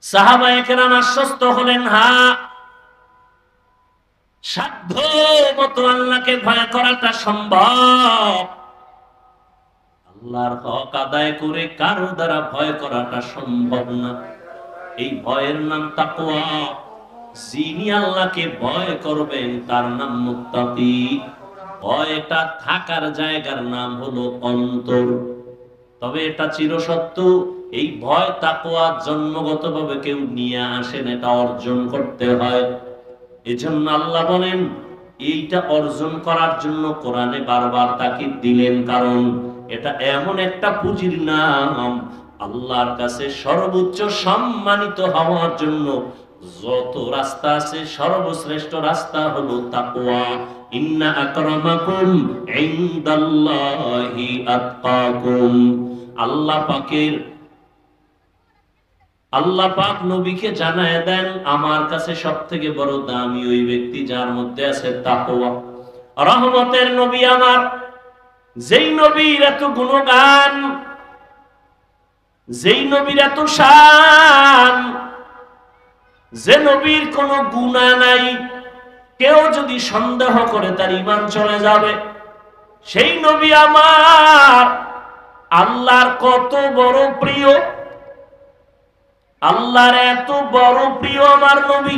সাহাবায়ে কেরাম আশ্বস্ত হলেন, হ্যাঁ, সাধ্য মতো আল্লাহকে ভয় করাটা সম্ভব। আল্লাহর হক আদায় করে কারো দ্বারা ভয় করাটা সম্ভব না। এই ভয়ের নাম তাকওয়া। যিনি আল্লাহকে ভয় করবেন তার নাম মুত্তাকি। ভয়টা থাকার জায়গার নাম হলো অন্তর। তবে এটা চিরসত্য, এই ভয় তাকওয়া জন্মগতভাবে কেউ নিয়ে আসেন, এটা অর্জন করতে হয়। এজন্য আল্লাহ বলেন, এইটা অর্জন করার জন্য কোরআনে বারবার তাকিদ দিলেন, কারণ এটা এমন একটা পুঁজির নাম, আল্লাহর কাছে সর্বোচ্চ সম্মানিত হওয়ার জন্য যত রাস্তা আছে সর্বশ্রেষ্ঠ রাস্তা হলো তাকওয়া। ইন্না আকরামাকুম ইনদাল্লাহি আতকাকুম। আল্লাহ পাক নবীকে জানায় দেন, আমার কাছে সবথেকে বড় দামি ওই ব্যক্তি যার মধ্যে আছে তাকওয়া। রহমতের নবী আমার, যেই নবীর এত গুণগান, যেই নবীর এত শান, যে নবীর কোনো গুনাহ নাই, কেউ যদি সন্দেহ করে তার ঈমান চলে যাবে। সেই নবী আমার আল্লাহর কত বড় প্রিয়, আল্লাহর এত বড় প্রিয় আমার নবী।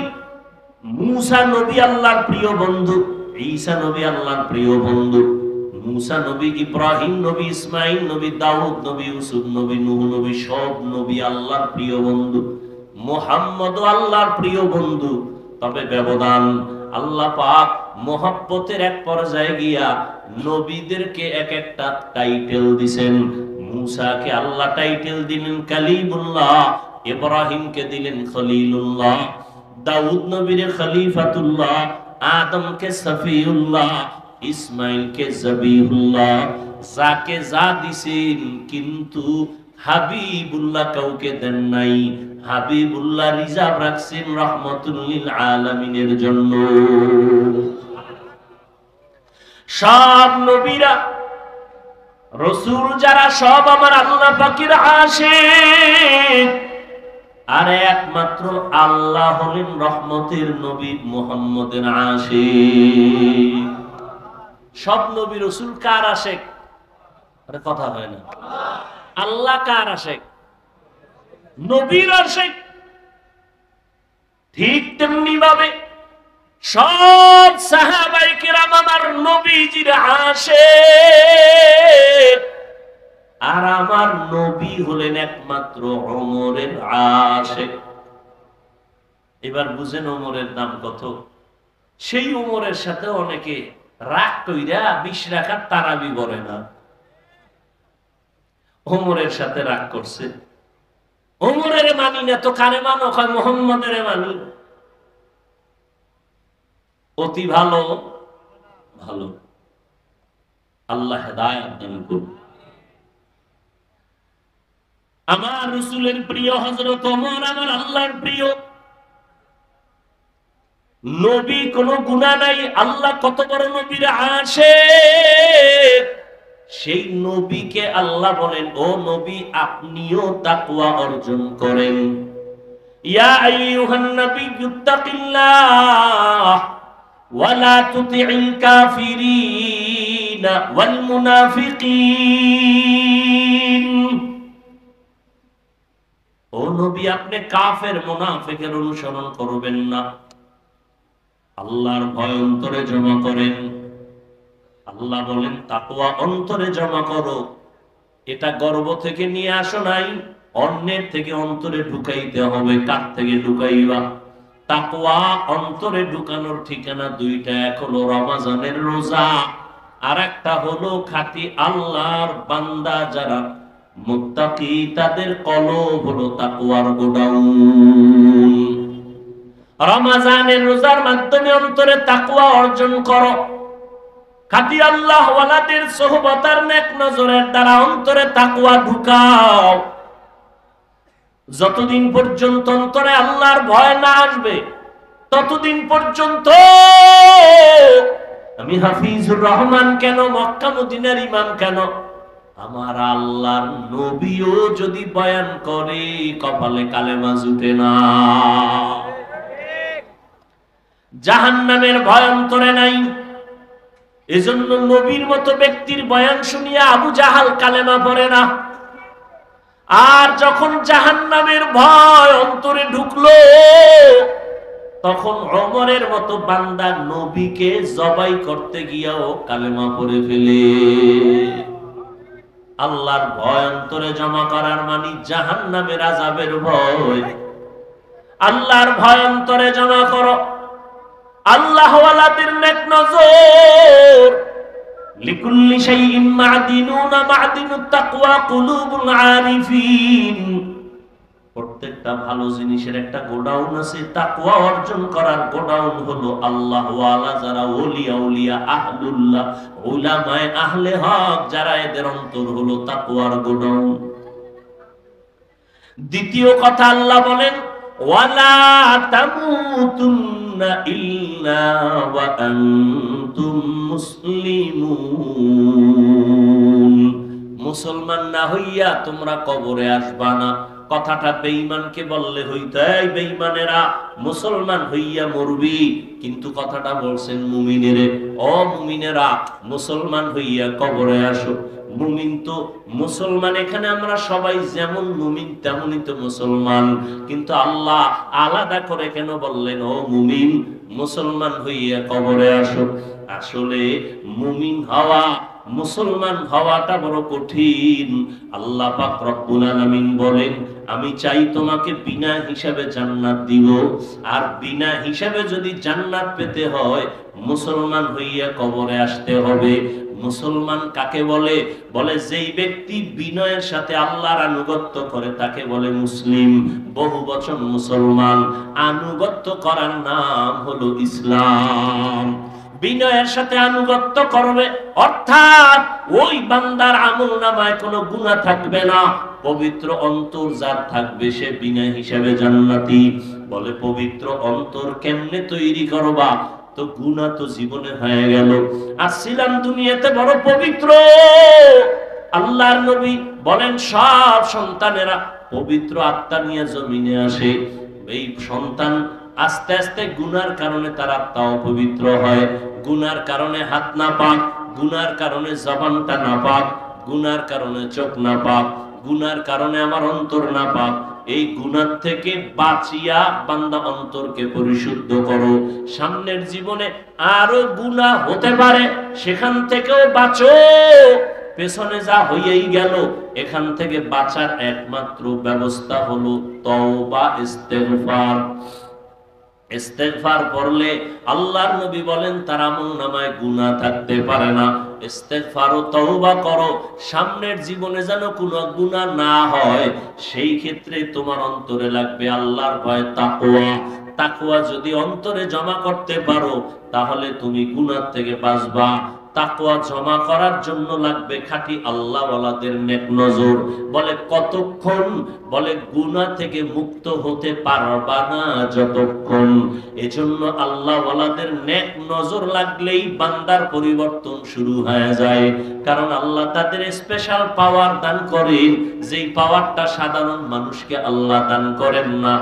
মুসা নবী আল্লাহর প্রিয় বন্ধু, ঈসা নবী আল্লাহর প্রিয় বন্ধু, মুসা নবী, ইব্রাহিম নবী, ইসমাইল নবী, দাউদ নবী, ইউসুফ নবী, নূহ নবী, সব নবী আল্লাহর প্রিয় বন্ধু। মুহাম্মদ আল্লাহর প্রিয় বন্ধু। তবে ব্যবধান, আল্লাহ পাক মহব্বতের এক পর্যায়ে গিয়া নবীদেরকে এক একটা টাইটেল দিবেন। মুসাকে আল্লাহ টাইটেল দিলেন কালিমুল্লাহ, ইব্রাহিমকে দিলেন খলিলুল্লাহ, দাউদ নবীরে খলিফাতুল্লাহ, আদমকে সফিউল্লাহ, ইসমাইলকে জবিহুল্লাহ। যাকে যা দিছেন, কিন্তু হাবিবুল্লাহ কাউকে দেন নাই। হাবিবুল্লাহ রিজার্ভ রাখছেন রাহমাতুল লিল আলামিনের জন্য। সব নবীরা, রাসূল যারা, সব আমার আল্লাহ পাকের আশিক। আর একমাত্র আল্লাহ হলেন রহমতের নবী মুহাম্মদের আশিক। সব নবী রাসূল কার আশিক? আরে কথা হয় না। আল্লাহ কার আশিক? নবীর আশিক। ঠিক তেমনি ভাবে সব সাহাবায়ে কেরাম আমার নবীজির আশিক। আর আমার নবী হলেন একমাত্র ওমরের আশিক। এবার বুঝেন ওমরের দাম কত। সেই ওমরের সাথে অনেকে রাগ কইরা 20 রাকাত তারাবি পড়ে না। ওমরের সাথে রাগ করছে, ওমরের মানি না তো কারে মানো? কয় মুহাম্মদের মানি। অতি ভালো ভালো, আল্লাহ হেদায়েত দান করুন। আমার রাসূলের প্রিয় হযরত ওমর আমার আল্লাহর প্রিয় নবী, কোনো গুনাহ নাই। আল্লাহ কত বড় নবীর আশিক। সেই নবীকে আল্লাহ বলেন, ও নবী আপনিও তাকওয়া অর্জন করেন। ইয়া আইয়ুহান নাবিয়্যুত্তাকিল্লাহ ওয়া লা তুতি'ল কাফিরিনা ওয়াল মুনাফিকিন। ও নবী আপনি কাফের মুনাফিকের অনুসরণ করবেন না। আল্লাহর ভয় অন্তরে জমা করেন। আল্লাহ বলেন তাকওয়া অন্তরে জমা করো। এটা গর্ব থেকে নিয়ে আসো নাই, অন্যের থেকে অন্তরে ঢুকাইতে হবে। কার থেকে ঢুকাইবা? তাকওয়া অন্তরে ঢুকানোর ঠিকানা দুইটা, এক হলো রমজানের রোজা, আর একটা হলো খাঁটি আল্লাহর বান্দা যারা মুত্তাকি, তাদের কলব হলো তাকওয়ার গোডাউন। রমজানের রোজার মাধ্যমে অন্তরে তাকওয়া অর্জন করো। খাঁটি আল্লাহ ওয়ালাদের সোহবত আর নেক নজরের দ্বারা অন্তরে তাকওয়া ঢুকাও। যতদিন পর্যন্ত অন্তরে আল্লাহর ভয় না আসবে, ততদিন পর্যন্ত আমি হাফিজুর রহমান কেন, মক্কা মদিনার ইমাম কেন, আমার আল্লাহর নবীও যদি বয়ান করে কপালে কালেমা জুটে না। জাহান্নামের ভয় অন্তরে নাই, এজন্য নবীর মতো ব্যক্তির বয়ান শুনিয়া আবু জাহাল কালেমা পড়ে না। আর যখন জাহান্নামের ভয় অন্তরে ঢুকলো, তখন ওমরের মতো বান্দা নবীকে জবাই করতে গিয়াও কালেমা পড়ে ফেলে। আল্লাহর ভয় অন্তরে জমা করার মানে জাহান্নামের আযাবের ভয়। আল্লাহর ভয় অন্তরে জমা করো। আল্লাহ ওয়ালাদের নেক নজর। লিকুল্লি শাইইন মা'দিনুনা মা'দিনুত তাকওয়া কুলুবুল আরিফিন। প্রত্যেকটা ভালো জিনিসের একটা গোডাউন আছে, তাকওয়া অর্জন করার গোডাউন হলো আল্লাহ ওয়ালা যারা ওলিয়া উলিয়া আহলুল্লাহ উলামায়ে আহলে হক যারা, এদের অন্তর হলো তাকওয়ার গোডাউন। দ্বিতীয় কথা আল্লাহ বলেন ওয়ালা তামুতুন্না ইল্লা ওয়া আনতুম মুসলিমুন। মুসলমান না হইয়া তোমরা কবরে আসবা না। কথাটা বেঈমানকে বললে হইতো, এই বেঈমানেরা মুসলমান হইয়া মরবি, কিন্তু কথাটা বলছেন মুমিনেরে, ও মুমিনেরা মুসলমান হইয়া কবরে আসো। মুমিন তো মুসলমান, এখানে আমরা সবাই যেমন মুমিন তেমনই তো মুসলমান, কিন্তু আল্লাহ আলাদা করে কেন বললেন ও মুমিন মুসলমান হইয়া কবরে আসো? আসলে মুমিন হওয়া, মুসলমান হওয়াটা বড় কঠিন। আল্লাহ পাক রব্বুল আলামিন বলেন আমি চাই তোমাকে বিনা হিসাবে জান্নাত দিব, আর বিনা হিসাবে যদি জান্নাত পেতে হয় মুসলমান হইয়া কবরে আসতে হবে। মুসলমান কাকে বলে? বলে যেই ব্যক্তি বিনয়ের সাথে আল্লাহর আনুগত্য করে তাকে বলে মুসলিম। বহু বচন মুসলমান, আনুগত্য করার নাম হলো ইসলাম। বিনয়ের সাথে আনুগত্য করবে, অর্থাৎ ওই বান্দার আমলনামায় কোনো গুনাহ থাকবে না। পবিত্র অন্তর যার থাকবে সে বিনয় হিসাবে জান্নাতি। বলে পবিত্র অন্তর কেমনে তৈরি করবা? তো গুনাহ তো জীবনে হয়ে গেল, আসছিলাম দুনিয়াতে বড় পবিত্র। আল্লাহর নবী বলেন সব সন্তানেরা পবিত্র আত্মা নিয়ে জমিনে আসে। এই সন্তান আস্তে আস্তে গুনার কারণে তার আত্মা অপবিত্র হয়। গুনার কারণে হাত না পাক, গুনার কারণে জবানটা না পাক, গুনার কারণে চোখ না পাক, গুনার কারণে আমার অন্তর না পাক। এই গুনাহ থেকে বাঁচিয়া বান্দা অন্তরকে পরিশুদ্ধ করো। সামনের জীবনে আরো গুনাহ হতে পারে, সেখান থেকেও বাঁচো। পেছনে যা হইয়াই গেল, এখান থেকে বাঁচার একমাত্র ব্যবস্থা হলো তওবা, ইস্তেগফার। ইস্তেগফার পড়লে আল্লাহর নবী বলেন তার আমলনামায় গুনাহ থাকতে পারে না। ইস্তেগফার ও তওবা করো, সামনের জীবনে যেন কোনো গুনাহ না হয়। সেই ক্ষেত্রে তোমার অন্তরে লাগবে আল্লাহর ভয়, তাকওয়া। তাকওয়া যদি অন্তরে জমা করতে পারো তাহলে তুমি গুনাহ থেকে বাঁচবা। তাকওয়া জমা করার জন্য লাগবে খাঁটি আল্লাহওয়ালাদের নেক নজর। বলে কতক্ষণ? বলে গুনাহ থেকে মুক্ত হতে পারবা না যতক্ষণ। এজন্য আল্লাহওয়ালাদের নেক নজর লাগলেই বান্দার পরিবর্তন শুরু হয়ে যায়। কারণ আল্লাহ তাদের স্পেশাল পাওয়ার দান করেন, যেই পাওয়ারটা সাধারণ মানুষকে আল্লাহ দান করেন না।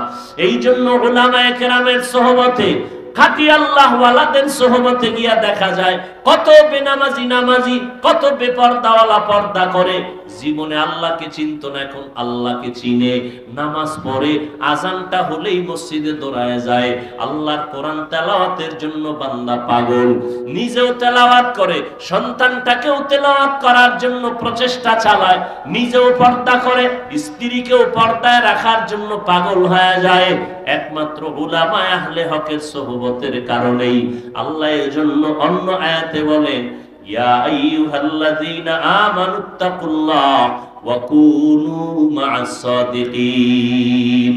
এই জন্য উলামায়ে কেরামের সোহবতে, খাঁটি আল্লাহওয়ালাদের সোহবতে গিয়া দেখা যায় কত বেনামাজি নামাজি, কত বেপরদাওয়ালা পর্দা করে, জীবনে আল্লাহকে চিনত না, এখন আল্লাহকে চিনে। নামাজ পড়ে, আজানটা হলেই মসজিদে দৌড়ায় যায়। আল্লাহর কোরআন তেলাওয়াতের জন্য বান্দা পাগল, নিজেও তেলাওয়াত করে, সন্তানটাকেও তেলাওয়াত করার জন্য প্রচেষ্টা চালায়, নিজেও পর্দা করে, স্ত্রীকেও পর্দায় রাখার জন্য পাগল হয়ে যায়। একমাত্র উলামায়ে আহলে হকের সোহবতের কারণেই। আল্লাহ এজন্য অন্য আয়াতে বলেন ইয়া আইয়ুহাল্লাযীনা আমানুত্তাকুল্লাহ ওয়া কুনু মা'আস সাদিকিন।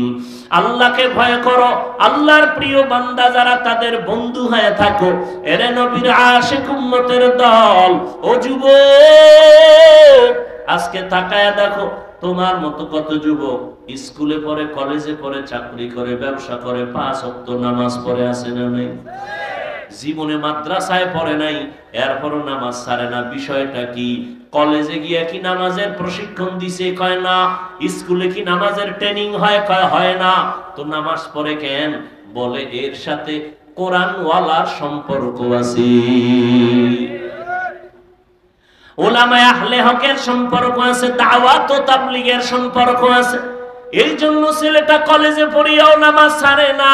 আল্লাহকে ভয় করো, আল্লাহর প্রিয় বান্দা যারা তাদের বন্ধু হয়ে থাকো। এরে নবীর আশিক উম্মতের দল, ও যুবক আজকে তাকায়া দেখো তোমার মতো কত যুবক স্কুলে পড়ে, কলেজে পড়ে, চাকরি করে, ব্যবসা করে, 5 ওয়াক্ত নামাজ পড়ে আছে না নেই? জীবনে মাদ্রাসায় পড়ে নাই, এরপরও নামাজ ছাড়ে না। বিষয়টা কি? কলেজে গিয়ে কি নামাজের প্রশিক্ষণ দিছে? কয় না। স্কুলে কি নামাজের ট্রেনিং হয়? কয় হয় না। তো নামাজ পড়ে কেন? বলে এর সাথে কোরআনওয়ালার সম্পর্ক আছে, উলামায়ে আহলে হকের সম্পর্ক আছে, দাওয়াত ও তাবলীগের সম্পর্ক আছে। এই জন্য ছেলেটা কলেজে পড়িয়াও নামাজ ছাড়ে না,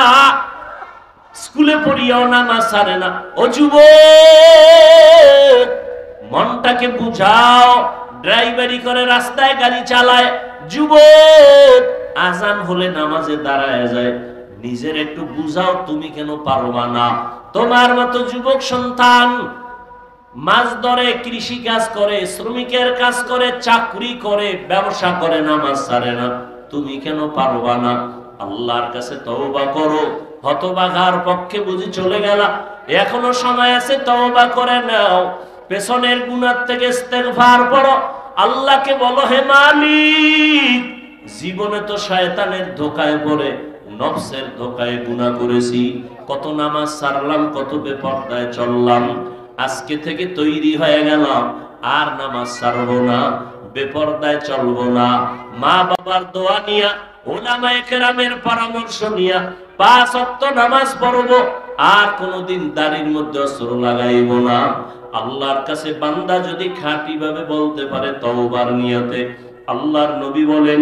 স্কুলে পড়িয়াও নামাজ ছাড়ে না। ও যুবক, মনটাকে বুঝাও। ড্রাইভারি করে, রাস্তায় গাড়ি চালায় যুবক, আজান হলে নামাজে দাঁড়ায় যায়। নিজের একটু বুঝাও, তুমি কেন পারবা না? তোমার মতো যুবক সন্তান মাছ ধরে, কৃষি কাজ করে, শ্রমিকের কাজ করে, চাকরি করে, ব্যবসা করে, নামাজ ছাড়ে না, তুমি কেন পারবা না? আল্লাহর কাছে তওবা করো। হতভাগার পক্ষে বুঝি চলে গেলা, এখনো সময় আছে, তওবা করে নাও। পেছনের গুনাহ থেকে ইস্তেগফার করো, আল্লাহকে বলো, হে মালিক, জীবনে তো শয়তানের ধোঁকায় পড়ে, নফসের ধোঁকায় গুনাহ করেছি, কত নামাজ ছাড়লাম, কত বেপরদায় চললাম। আজকে থেকে তৈরি হয়ে গেলাম, আর নামাজ ছাড়বো না, বেপরদায় চলবো না। মা বাবার দোয়া নিয়া, উলামায়ে কেরামের পরামর্শ নিয়া 5 ওয়াক্ত নামাজ পড়বো, আর কোনোদিন দাড়ির মধ্যে অস্ত্র লাগাইব না। আল্লাহর কাছে বান্দা যদি খাঁটি ভাবে বলতে পারে তওবার নিয়তে, আল্লাহর নবী বলেন,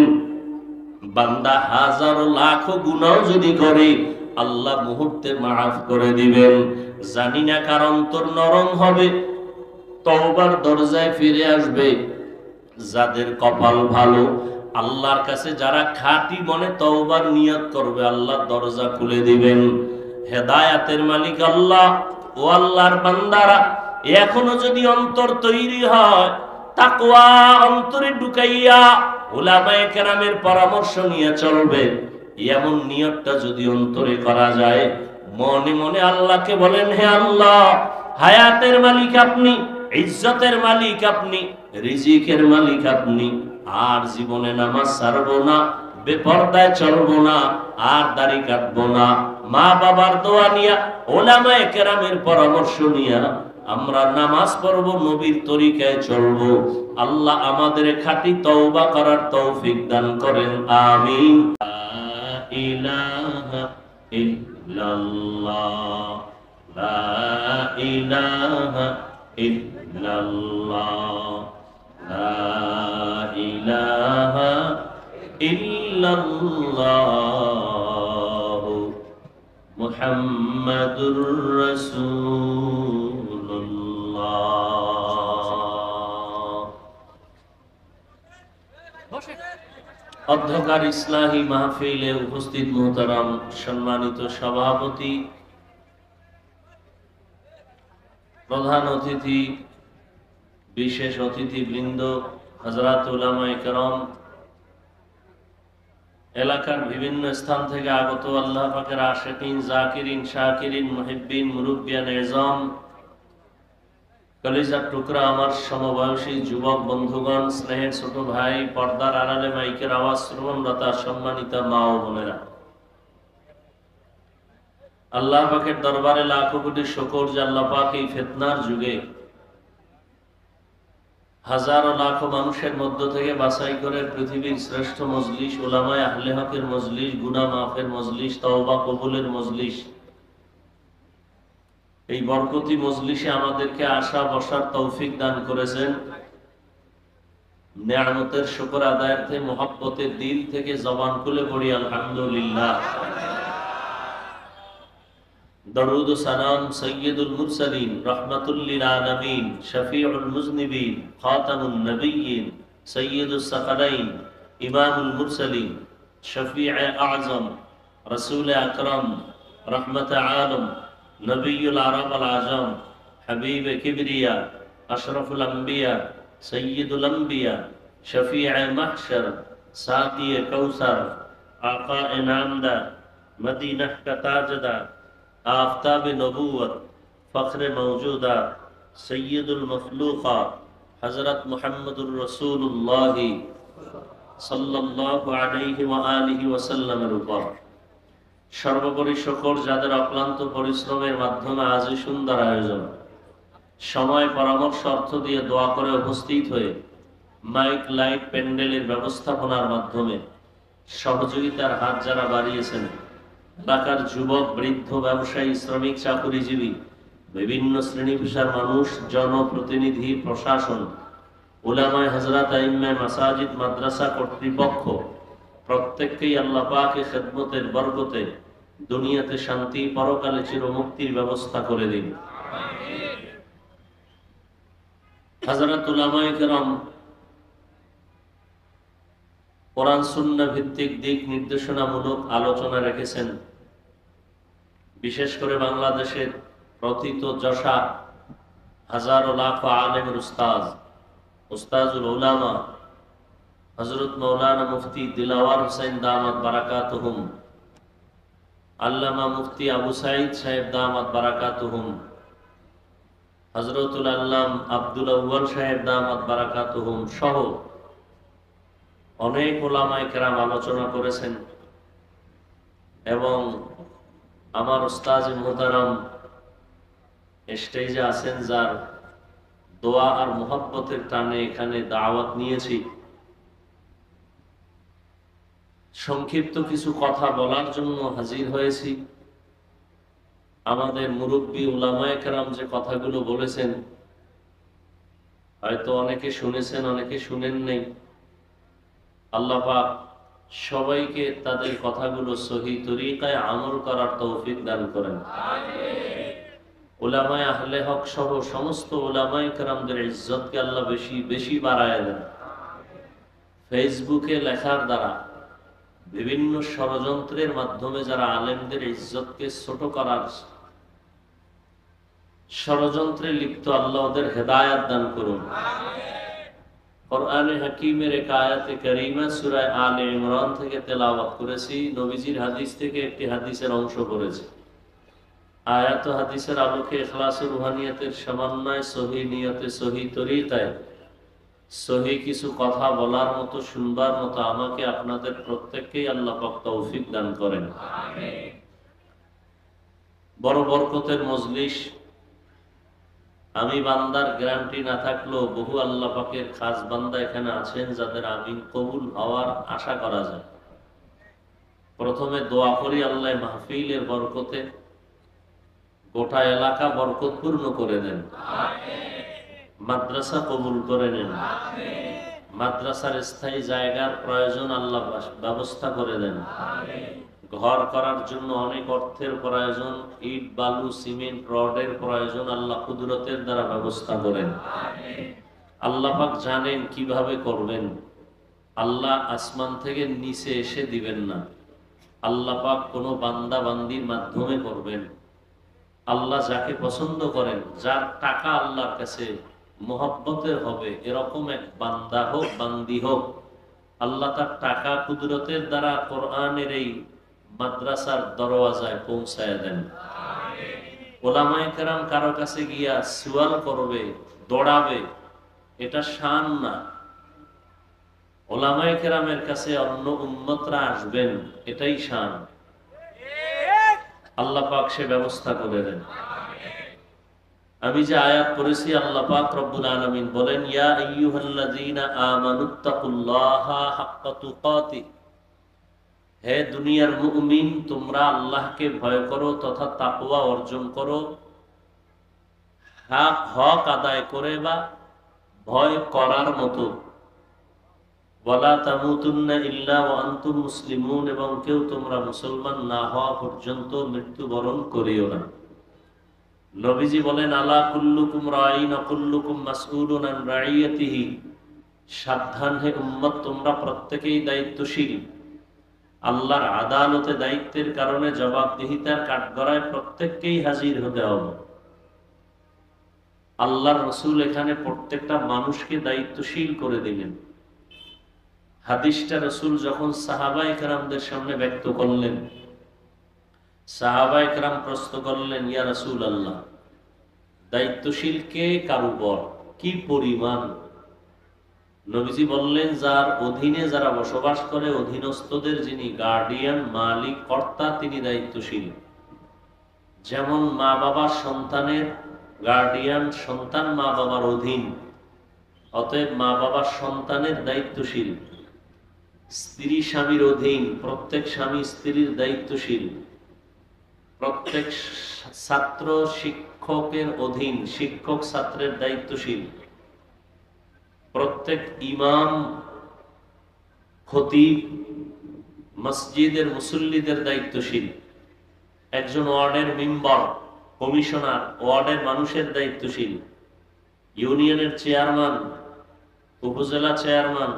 বান্দা হাজারো লাখো গুনাহ যদি করে, আল্লাহ মুহূর্তে মাফ করে দিবেন। জানি না কার অন্তর নরম হবে, তওবার দরজায় ফিরে আসবে। যাদের কপাল ভালো, আল্লাহর কাছে যারা খাঁটি মনে তওবার নিয়ত করবে, আল্লাহ দরজা খুলে দিবেন। হেদায়াতের মালিক আল্লাহ। ও আল্লাহর বান্দারা, এখনো যদি অন্তর তৈরি হয়, তাকওয়া অন্তরে ঢুকাইয়া উলামায়ে কেরামের পরামর্শ নিয়ে চলবে, এমন নিয়তটা যদি অন্তরে করা যায়, মনে মনে আল্লাহকে বলেন, হে আল্লাহ, হায়াতের মালিক আপনি, ইজ্জতের মালিক আপনি, রিজিকের মালিক আপনি, আর জীবনে নামাজ ছাড়বো না, বেপরদায় চলবো না, আর দাড়ি কাটবো না। মা বাবার দোয়া নিয়া, উলামায়ে কেরামের পরামর্শ নিয়া আমরা নামাজ পড়বো, নবীর তরিকায় চলবো। আল্লাহ আমাদের খাঁটি তওবা করার তৌফিক দান করেন, আমিন। লা ইলাহা ইল্লাল্লাহ, লা ইলাহা ইল্লাল্লাহ, লা ইলাহা ইল্লাল্লাহ, মুহাম্মাদুর রাসূলুল্লাহ। অধ্যকার ইসলাহি মাহফিলে উপস্থিত মুহতারাম সম্মানিত সভাপতি, প্রধান অতিথি, বিশেষ অতিথিবৃন্দ, হযরত উলামায়ে কেরাম, এলাকার বিভিন্ন স্থান থেকে আগত আল্লাহ পাকের আশিকিন, জাকিরিন, শাকিরিন, মুহিব্বিন, মুরব্বিয়ান এজম, কলিজার টুকরা আমার সমবয়সী যুবক বন্ধুগণ, স্নেহের ছোট ভাই, পর্দার আড়ালে মাইকের আওয়াজ শ্রবণরতা সম্মানিত মা ও বোনেরা, আল্লাহ পাকের দরবারে লাখো কোটি শুকর যে আল্লাহ পাক এই ফিতনার যুগে হাজারো লাখো মানুষের মধ্য থেকে বাছাই করে পৃথিবীর শ্রেষ্ঠ মজলিস, উলামায়ে আহলে হকের মজলিস, গুনাহ মাফের মজলিস, তওবা কবুলের মজলিস, এই বরকতি মজলিসে আমাদেরকে আসা বসার তৌফিক দান করেছেন। নেয়ামতের শুকর আদায়ার্থে মুহাব্বতের দিল থেকে জবান খুলে পড়ি আলহামদুলিল্লাহ। দরুদ ও সালাম সৈয়দুল মুরসালিন, রাহমাতুল লিল আলামিন, শফিউল মুজনিবিন, খাতামুন নবিয়্যিন, সৈয়দুস সাকালাইন, ইমামুল মুরসালিন, শফিয়ে আযম, রাসূল আকরাম, রহমতে আলম, নবিয়ুল আরব আল আজম, হাবিব কিবরিয়া, আশরাফুল আম্বিয়া, সৈয়দুল আম্বিয়া, শফিয়ে মাহশর, সাকিয়ে কৌসর, আকা নামদার, মদিনাহ কা তাজদার, आफ़ताब नबूवत, फ़ख्र मौजूदात, सय्यदुल मखलूक़ात, हज़रत मुहम्मदुर रसूलुल्लाह सल्लल्लाहु अलैहि व आलिहि वसल्लम উপর সর্বোপরি সকল যাদের অক্লান্ত পরিশ্রমের মাধ্যমে আজই সুন্দর আয়োজন, সময় পরামর্শ অর্থ দিয়ে দোয়া করে উপস্থিত হয়ে মাইক লাইট প্যান্ডেলের ব্যবস্থাপনার মাধ্যমে সহযোগিতার হাত যারা বাড়িয়েছেন, এলাকার যুবক, বৃদ্ধ, ব্যবসায়ী, শ্রমিক, চাকুরিজীবী, বিভিন্ন শ্রেণী পেশার মানুষ, জনপ্রতিনিধি, প্রশাসন, উলামায়ে হযরত, আইম্মায়ে মাসাজিদ, মাদ্রাসা কর্তৃপক্ষ, প্রত্যেককেই আল্লাহ পাকের খেদমতের বরকতে দুনিয়াতে শান্তি, পরকালে চিরমুক্তির ব্যবস্থা করে দিন। হযরত উলামায়ে কেরাম কোরআন সুন্নাহ ভিত্তিক দিক নির্দেশনামূলক আলোচনা রেখেছেন। বিশেষ করে বাংলাদেশের প্রথিত যশা হাজারো লাখো আলেমের উস্তাজুল উলামা হযরত মাওলানা মুফতি দিলাওয়ার হোসেন দামাত বারাকাতুহুম, আল্লামা মুফতি আবু সাঈদ সাহেব দামাত বারাকাতুহুম, হযরতুল আল্লাম আব্দুল আউয়াল সাহেব দামাত বারাকাতুহুম সহ অনেক উলামায়ে কেরাম আলোচনা করেছেন। এবং আমার উস্তাজ মুহতারাম স্টেজে আছেন, যার দোয়া আর মুহাব্বতের টানে এখানে দাওয়াত নিয়েছি। সংক্ষিপ্ত কিছু কথা বলার জন্য হাজির হয়েছি। আমাদের মুরব্বী উলামায়ে কেরাম যে কথাগুলো বলেছেন, হয়তো অনেকে শুনেছেন, অনেকে শুনেন নাই। আল্লাহ পাক সবাইকে তাদের কথাগুলো সহি তরিকায় আমল করার তৌফিক দান করেন। উলামায়ে আহলে হক সহ সমস্ত উলামায়ে কেরামদের ইজ্জতকে আল্লাহ বেশি বেশি বাড়ায় দেন। ফেসবুকে লেখার দ্বারা, বিভিন্ন ষড়যন্ত্রের মাধ্যমে যারা আলেমদের ইজ্জতকে ছোট করার ষড়যন্ত্রে লিপ্ত, আল্লাহ ওদের হেদায়েত দান করুন। কোরআনে হাকিমের এক আয়াতে কারিমা সূরা আলে ইমরান থেকে তেলাওয়াত করেছি। নবীজির হাদিস থেকে একটি হাদিসের অংশ পড়েছি। আয়াত ও হাদিসের আলোকে ইখলাস ও রুহানিয়তের সমন্বয়, সহি নিয়তে, সহি তরিকায় সহি কিছু কথা বলার মতো, শুনবার মতো আমাকে আপনাদের প্রত্যেককেই আল্লাহ পাক তৌফিক দান করেন। বড় বরকতের মজলিস। আমি বান্দার গ্যারান্টি না থাকলেও বহু আল্লাহ পাকের খাস বান্দা এখানে আছেন যাদের আমিন কবুল হওয়ার আশা করা যায়। প্রথমে দোয়া করি আল্লাহ মাহফিলের বরকতে গোটা এলাকা বরকতপূর্ণ করে দেন। মাদ্রাসা কবুল করে নেন। মাদ্রাসার স্থায়ী জায়গার প্রয়োজন আল্লাহ ব্যবস্থা করে দেন। ঘর করার জন্য অনেক অর্থের প্রয়োজন, ইট, বালু, সিমেন্ট, রডের প্রয়োজন, আল্লাহ কুদরতের দ্বারা ব্যবস্থা করেন। আল্লাহ পাক জানেন কিভাবে করবেন। আল্লাহ আসমান থেকে নিচে এসে দিবেন না। আল্লাহ পাক কোনো বান্দা বান্দির মাধ্যমে করবেন। আল্লাহ যাকে পছন্দ করেন, যার টাকা আল্লাহর কাছে মোহব্বতের হবে, এরকম এক বান্দা হোক, বান্দি হোক, আল্লাহ তার টাকা কুদরতের দ্বারা কোরআনের এই মাদ্রাসার দরওয়াজায় পৌঁছায় দেন। ওলামায়ে কেরাম কারো কাছে গিয়া সুয়াল করবে, দৌড়াবে, এটা শান না। ওলামায়ে কেরামের কাছে অন্য উম্মতরা আসবেন, এটাই শান। আল্লাহ পাক সে ব্যবস্থা করে দেন। আমি যে আয়াত পড়েছি, আল্লাহ পাক রব্বুল আলামিন বলেন, ইয়া আইয়ুহাল্লাযীনা আমানুত্তাকুল্লাহা হাক্কা তুকাতিহ, হে দুনিয়ার মুমিন, তোমরা আল্লাহকে ভয় করো তথা তাকওয়া অর্জন করো, হক আদায় করে বা ভয় করার মতো। ওয়ালা তামুতুন্না ইল্লা ওয়া আনতুম মুসলিমুন, এবং কেউ তোমরা মুসলমান না হওয়া পর্যন্ত মৃত্যুবরণ করিও না। নবীজি বলেন, আলা কুল্লুকুম রাঈন ওয়া কুল্লুকুম মাসউলুন আন রাইয়াতিহি, সাবধান হে উম্মত, তোমরা প্রত্যেকেই দায়িত্বশীল। আল্লাহর আদালতে দায়িত্বের কারণে জবাবদিহিতার কাঠগড়ায় প্রত্যেককেই হাজির হতে হবে। আল্লাহর রাসূল এখানে প্রত্যেকটা মানুষকে দায়িত্বশীল করে দিলেন। হাদিসটা রাসূল যখন সাহাবায়ে কেরামদের সামনে ব্যক্ত করলেন, সাহাবায়ে কেরাম প্রশ্ন করলেন, ইয়া রাসূলুল্লাহ, দায়িত্বশীল কে কার উপর, কি পরিমাণ? নবীজি বললেন, যার অধীনে যারা বসবাস করে, অধীনস্থদের যিনি গার্ডিয়ান, মালিক, কর্তা, তিনি দায়িত্বশীল। যেমন মা বাবার সন্তানের গার্ডিয়ান, সন্তান মা বাবার অধীন, অতএব মা বাবার সন্তানের দায়িত্বশীল। স্ত্রী স্বামীর অধীন, প্রত্যেক স্বামী স্ত্রীর দায়িত্বশীল। প্রত্যেক ছাত্র শিক্ষকের অধীন, শিক্ষক ছাত্রের দায়িত্বশীল। প্রত্যেক ইমাম, খতিব, মসজিদের মুসল্লিদের দায়িত্বশীল। একজন ওয়ার্ডের মেম্বার, কমিশনার, ওয়ার্ডের মানুষের দায়িত্বশীল। ইউনিয়নের চেয়ারম্যান, উপজেলা চেয়ারম্যান,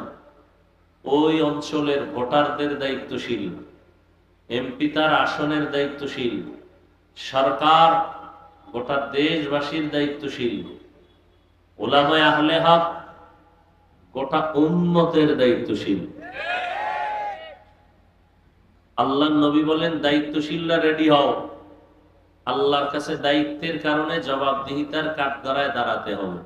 ওই অঞ্চলের ভোটারদের দায়িত্বশীল। এমপি তার আসনের দায়িত্বশীল। সরকার গোটা দেশবাসীর দায়িত্বশীল। উলামায়ে আহলে হক গোটা উম্মতের দায়িত্বশীল। আল্লাহর নবী বলেন, দায়িত্বশীলরা রেডি হও, আল্লাহর কাছে দায়িত্বের কারণে জবাবদিহিতার কাঠগড়ায় দাঁড়াতে হবে।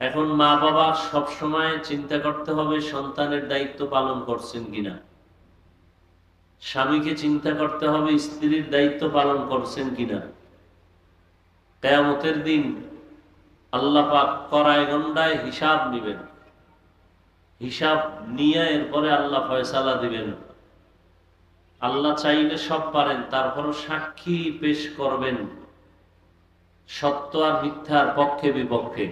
এখন মা বাবা সব সময় চিন্তা করতে হবে সন্তানের দায়িত্ব পালন করছেন কিনা। স্বামীকে চিন্তা করতে হবে স্ত্রীর দায়িত্ব পালন করছেন কিনা। কিয়ামতের দিন আল্লাহ পাক কড়ায় গন্ডায় হিসাব নেবেন। হিসাব নিয়ে এরপরে আল্লাহ ফয়সালা দিবেন। আল্লাহ চাইলে সব পারেন, তারপরও সাক্ষী পেশ করবেন সত্য আর মিথ্যার পক্ষে বিপক্ষে।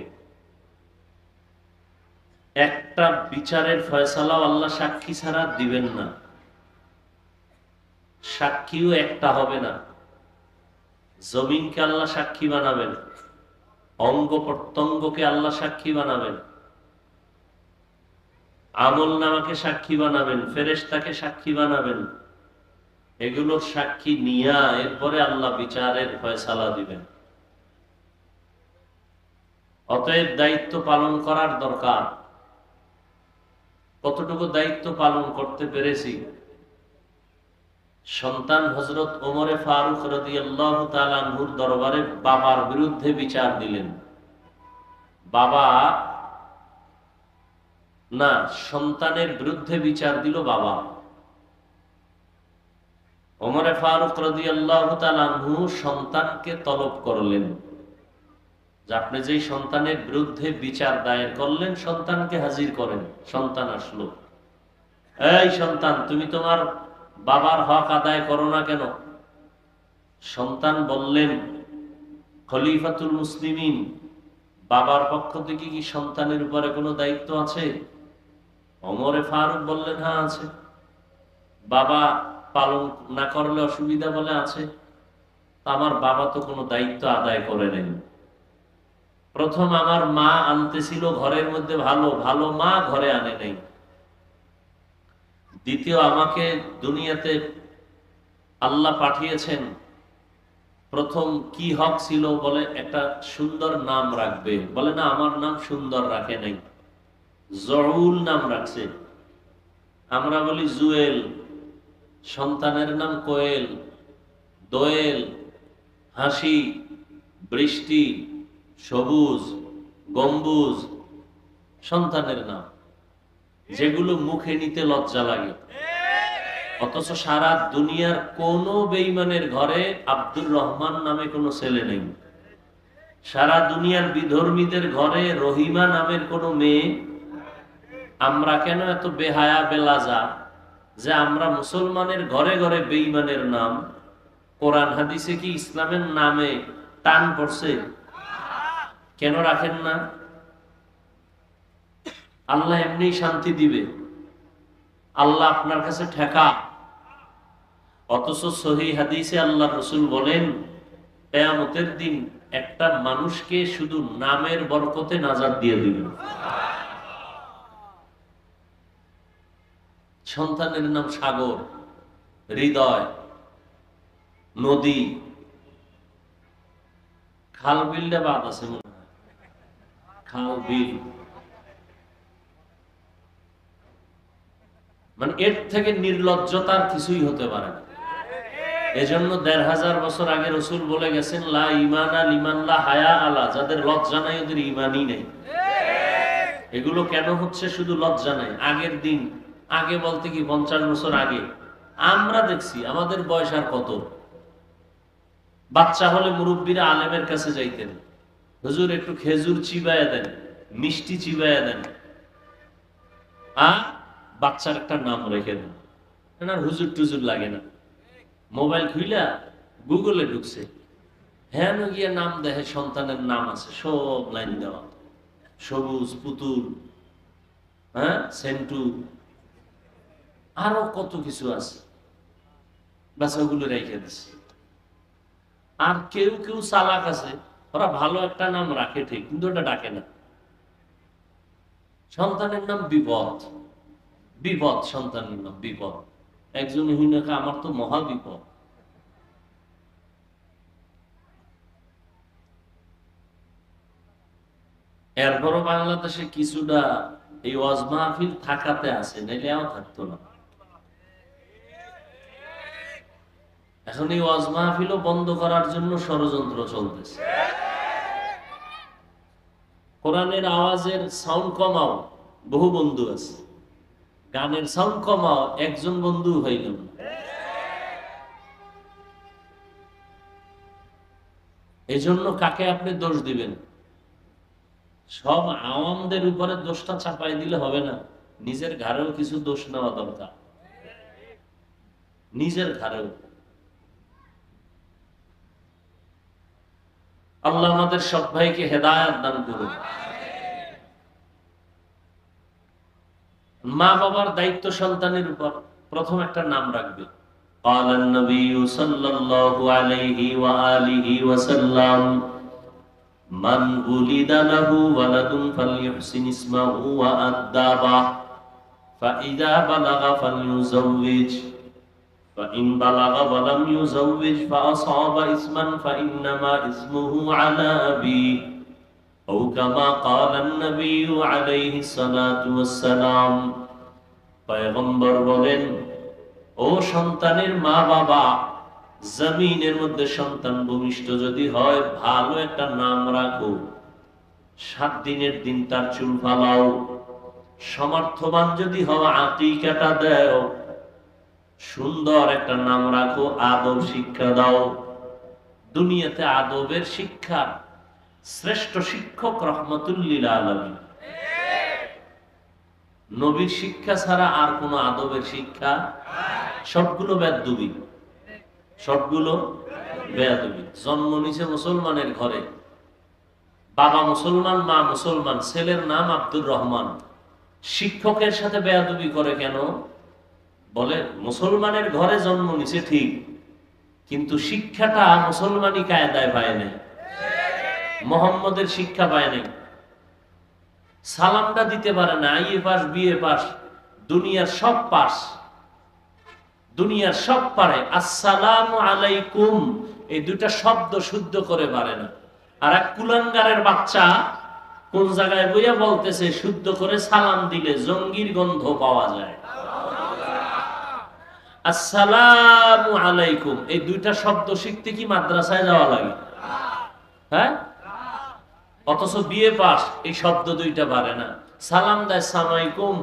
একটা বিচারের ফয়সালাও আল্লাহ সাক্ষী ছাড়া দিবেন না। সাক্ষীও একটা হবে না। জমিনকে আল্লাহ সাক্ষী বানাবেন, অঙ্গ প্রত্যঙ্গকে আল্লাহ সাক্ষী বানাবেন, আমল নামাকে সাক্ষী বানাবেন, ফেরেশতাকে সাক্ষী বানাবেন। এগুলোর সাক্ষী নিয়া এরপরে আল্লাহ বিচারের ফয়সালা দিবেন। অতএব দায়িত্ব পালন করার দরকার। কতটুকু দায়িত্ব পালন করতে পেরেছি? সন্তান হযরত ওমরে ফারুক রাদিয়াল্লাহু তাআলা আনহুর দরবারে বাবার বিরুদ্ধে বিচার দিলেন। বাবা না, সন্তানের বিরুদ্ধে বিচার দিল বাবা। ওমরে ফারুক রাদিয়াল্লাহু তাআলা আনহু সন্তানকে তলব করলেন যে আপনি যেই সন্তানের বিরুদ্ধে বিচার দায়ের করলেন, সন্তানকে হাজির করেন। সন্তান আসলো। এই সন্তান, তুমি তোমার বাবার হক আদায় করো না কেন? সন্তান বললেন, খলিফাতুল মুসলিমিন, বাবার পক্ষ থেকে কি সন্তানের উপরে কোনো দায়িত্ব আছে? ওমরে ফারুক বললেন, হ্যাঁ আছে। বাবা পালন না করলে অসুবিধা বলে আছে? আমার বাবা তো কোনো দায়িত্ব আদায় করে নেই। প্রথম আমার মা আনতেছিল ঘরের মধ্যে, ভালো ভালো মা ঘরে আনে নাই। দ্বিতীয়, আমাকে দুনিয়াতে আল্লাহ পাঠিয়েছেন, প্রথম কি হক ছিল বলে একটা সুন্দর নাম রাখবে, বলে না আমার নাম সুন্দর রাখে নাই, জউল নাম রাখছে। আমরা বলি জুয়েল, সন্তানের নাম কোয়েল, দোয়েল, হাসি, বৃষ্টি, সবুজ, গম্বুজ, সন্তানের নাম, যেগুলো মুখে নিতে লজ্জা লাগে। অথচ সারা দুনিয়ার কোন বেঈমানের ঘরে আব্দুর রহমান নামে কোনো ছেলে নেই। সারা দুনিয়ার বিধর্মীদের ঘরে রহিমা নামের কোনো মেয়ে। আমরা কেন এত বেহায়া বেলাজা যে আমরা মুসলমানের ঘরে ঘরে বেঈমানের নাম? কোরআন হাদিসে কি ইসলামের নামে টান পড়ছে? কেন রাখেন না? আল্লাহ এমনি শান্তি দিবে। আল্লাহ আপনার কাছে ঠেকা। অথচ সহিহ হাদিসে আল্লাহ রাসূল বলেন, কিয়ামতের দিন একটা মানুষকে শুধু নামের বরকতে নাজাত দিয়ে দিবেন। সন্তানের নাম সাগর, হৃদয়, নদী, খাল বিলটা বাদ আছে মনে হয়, খাল বিল, মানে এর থেকে নির্লজ্জতার কিছুই হতে পারে না। এজন্য ১৫০০ বছর আগে রাসূল বলে গেছেন, লা ঈমানা লিমান লা হায়া আলা, যাদের লজ্জা নাই ওদের ঈমানই নেই। এগুলো কেন হচ্ছে শুধু লজ্জা নাই। আগের দিন, আগে বলতে কি 50 বছর আগে আমরা দেখছি, আমাদের বয়স আর কত, বাচ্চা হলে মুরব্বীরা আলেমের কাছে যাইতেন, হুজুর একটু খেজুর চিবাইয়া দেন, মিষ্টি চিবাইয়া দেন, আর বাচ্চার একটা নাম রেখে দেন। আর হুজুর টুজুর লাগে না, মোবাইল খুইলা গুগলে ঢুকছে, হ্যাঁ গিয়ে নাম দেখে, সন্তানের নাম আছে সব লাইন দেওয়া, সবুজ, পুতুল, হ্যাঁ সেন্টু, আরো কত কিছু আছে, বাস ওগুলো রেখে দিচ্ছে। আর কেউ কেউ চালাক আছে, ওরা ভালো একটা নাম রাখে ঠিক, কিন্তু ওটা ডাকে না। সন্তানের নাম বিপদ, বিপদ সন্তানের নাম বিপদ। একজন হিনাকে আমার তো মহা বিপদ। এরপরও বাংলাদেশে কিছুটা এই ওয়াজ মাহফিল থাকাতে আছে, নাইলেও থাকতো না। এখন এই ওয়াজ মাহফিলও বন্ধ করার জন্য ষড়যন্ত্র চলতেছে। কোরআনের আওয়াজের সাউন্ড কমাও, বহু বন্ধু আছে, গানের সাউন্ড কমাও, একজন বন্ধু হইল না। এই জন্য কাকে আপনি দোষ দিবেন? সব আওয়ামদের উপরে দোষটা চাপাই দিলে হবে না, নিজের ঘরেও কিছু দোষ নেওয়া দরকার, নিজের ঘরেও। আল্লাহ আমাদের সব ভাইকে হেদায়েত দান করুন। মা বাবার দায়িত্ব সন্তানের উপর, প্রথম একটা নাম রাখবে। قال النبي صلى الله عليه وآله وسلم من ولد له ولد فليحسن اسمه وأدبه فإذا بلغ فليزوج فإن بلغ ولم يزوج فأصاب اسما فإنما اسمه على أبيه أو كما قال النبي عليه الصلاة والسلام। পয়গম্বর বলেন, ও সন্তানের মা বাবা, জমিনের মধ্যে সন্তান ভূমিষ্ঠ যদি হয়, ভালো একটা নাম রাখো, 7 দিনের দিন তার চুল ফালাও, সমর্থবান যদি হওয়া আকিকাটা দাও, সুন্দর একটা নাম রাখো, আদব শিক্ষা দাও। দুনিয়াতে আদবের শিক্ষা শ্রেষ্ঠ শিক্ষক রহমতুল লিল আলামিন। নবীর শিক্ষা ছাড়া আর কোন আদবের শিক্ষা, সবগুলো বেয়াদবি, সবগুলো বেয়াদবি। জন্ম নিছে মুসলমানের ঘরে, বাবা মুসলমান, মা মুসলমান, ছেলের নাম আব্দুর রহমান, শিক্ষকের সাথে বেয়াদবি করে কেন? বলে মুসলমানের ঘরে জন্ম নিছে ঠিক, কিন্তু শিক্ষাটা মুসলমানি কায়দায় পায় নাই, মোহাম্মদের শিক্ষা পায় নাই, সালামটা দিতে পারে না, আইএ পাস বিএ পাস, দুনিয়ার সব পাস, দুনিয়ার সব পারে, আসসালামু আলাইকুম এই দুটা শব্দ শুদ্ধ করে পারে না। আর এক কুলাঙ্গারের বাচ্চা কোন জায়গায় বইয়া বলতেছে শুদ্ধ করে সালাম দিলে জঙ্গির গন্ধ পাওয়া যায়। আসসালামু আলাইকুম এই দুইটা শব্দ শিখতে কি মাদ্রাসায় যাওয়া লাগে? হ্যাঁ, অথচ বিএ পাস এই শব্দ দুইটা পারে না, সালাম দেয় সালামালাইকুম,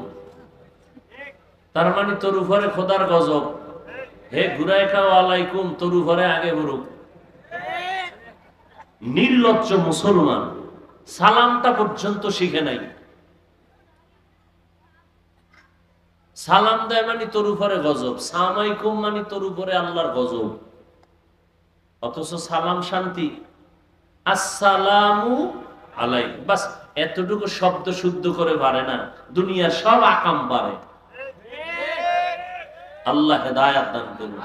তার মানে তোর উপরে খোদার গজব, হে ঘুরায় খাও আলাইকুম, তোর উপরে আগে বলুক। নির্লজ্জ মুসলমান, সালামটা পর্যন্ত শিখে নাই, সালাম দেয় মানে তোর উপরে গজব, সালামালাইকুম মানে তোর উপরে আল্লাহর গজব, অথচ সালাম শান্তি, আসসালামু আলাইকুম, বাস এতটুকু শব্দ শুদ্ধ করে পারে না, দুনিয়ার সব আকাম পারে। আল্লাহ হেদায়েত দান করুন।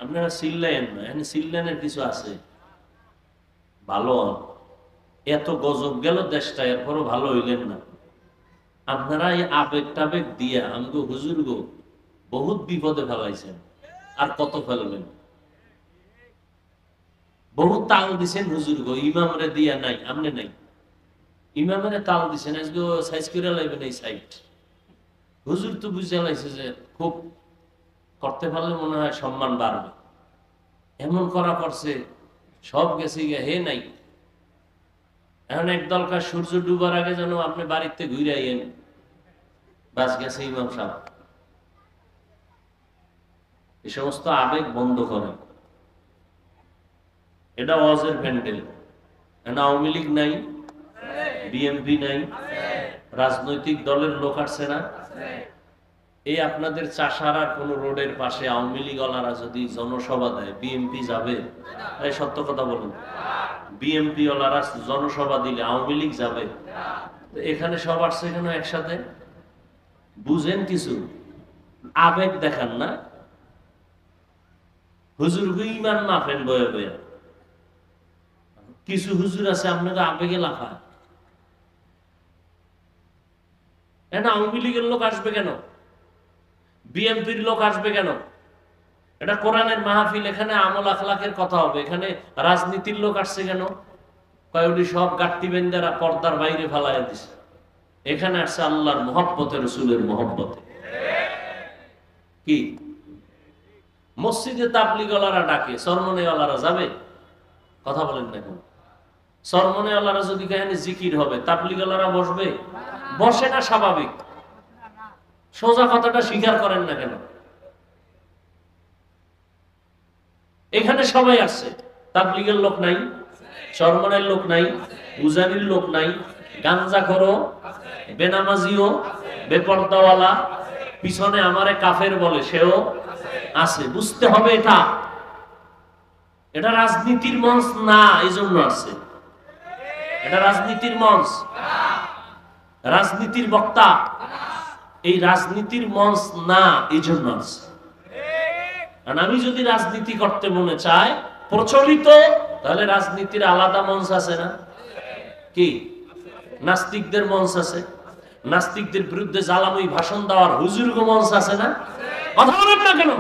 আপনারা চিল্লেন না, এখানে চিল্লানের কিছু আছে, ভালো এত গজব গেল দেশটা, এরপরও ভালো হইলেন না। আপনারা এই আবেগ টাবেগ দিয়ে আমগো হুজুর গো বহুত বিপদে ফেলাইছেন, আর কত ফেলবেন। বহুত তাল দিছেন হুজুর গো, ইমামরে দিয়া নাই, আমনে নাই, ইমামরে তাল দিছেন, আজকে সাইজ করে লাইবেন এই সাইড। হুজুর তো বুঝে লাইছে যে খুব করতে পারলে মনে হয় সম্মান বাড়বে, এমন করা করছে, সব গেছে গিয়ে হে নাই। এখন একদল কাজ সূর্য ডুবার আগে যেন আপনি বাড়িতে ঘুরে আইয়েন, বাস গেছে ইমাম সাহেব। এই সমস্ত আবেগ বন্ধ করেন। এটা ওয়াজের প্যান্ডেল। আওয়ামী লীগ নাই, বিএনপি নাই, রাজনৈতিক দলের লোক আসছে না। এই আপনাদের চাষারার কোন রোডের পাশে আওয়ামী লীগ ওয়ালারা যদি জনসভা দেয়, বিএনপি যাবে? এই সত্য কথা বলুন। বিএনপি ওয়ালারা জনসভা দিলে আওয়ামী লীগ যাবে? এখানে সব আসছে কেন একসাথে? বুঝেন কিছু, আবেগ দেখান না। হুজুর ইমান মাফেন বয়ে বয়ে। কিছু হুজুর আছে আপনাকে আবেগে লাফায়। এটা আওয়ামী লীগের লোক আসবে কেন? বিএনপির লোক আসবে কেন? এটা কোরআনের মাহফিল, এখানে আমল আখলাকের কথা হবে। এখানে রাজনীতির লোক আসছে কেন? কয়েকটি সব গাট্টি বেন্দারা পর্দার বাইরে ফালাইয়া দিছে। এখানে আসছে আল্লাহর মহব্বতে, রসুলের মহব্বতে। কি মসজিদে তাবলিগওয়ালারা ডাকে, সরমনেওয়ালারা যাবে? কথা বলেন না কেন? সরমনেওয়ালারা যদি এখানে জিকির হবে, তাবলিগওয়ালারা বসবে? বসে না, স্বাভাবিক। সোজা কথাটা স্বীকার করেন না কেন? এখানে সবাই আসছে, তাবলিগের লোক নাই, চরমনের লোক নাই, উজানির লোক নাই, গাঞ্জা করো, বেনামাজিও, বেপর্দাওয়ালা, পিছনে আমারে কাফের বলে সেও আছে। বুঝতে হবে এটা, এটা রাজনীতির মঞ্চ না, এই জন্য আছে। এটা রাজনীতির মঞ্চ, রাজনীতির বক্তা, এই রাজনীতির মঞ্চ না, এই জন্য আছে। আমি যদি রাজনীতি করতে মনে চাই প্রচলিত, তাহলে রাজনীতির আলাদা মঞ্চ আছে না? কি নাস্তিকদের মঞ্চ আছে, নাস্তিকদের বিরুদ্ধে জ্বালাময়ী ভাষণ দেওয়ার হুজুরগ মঞ্চ আছে না? কথা বলেন না কেন?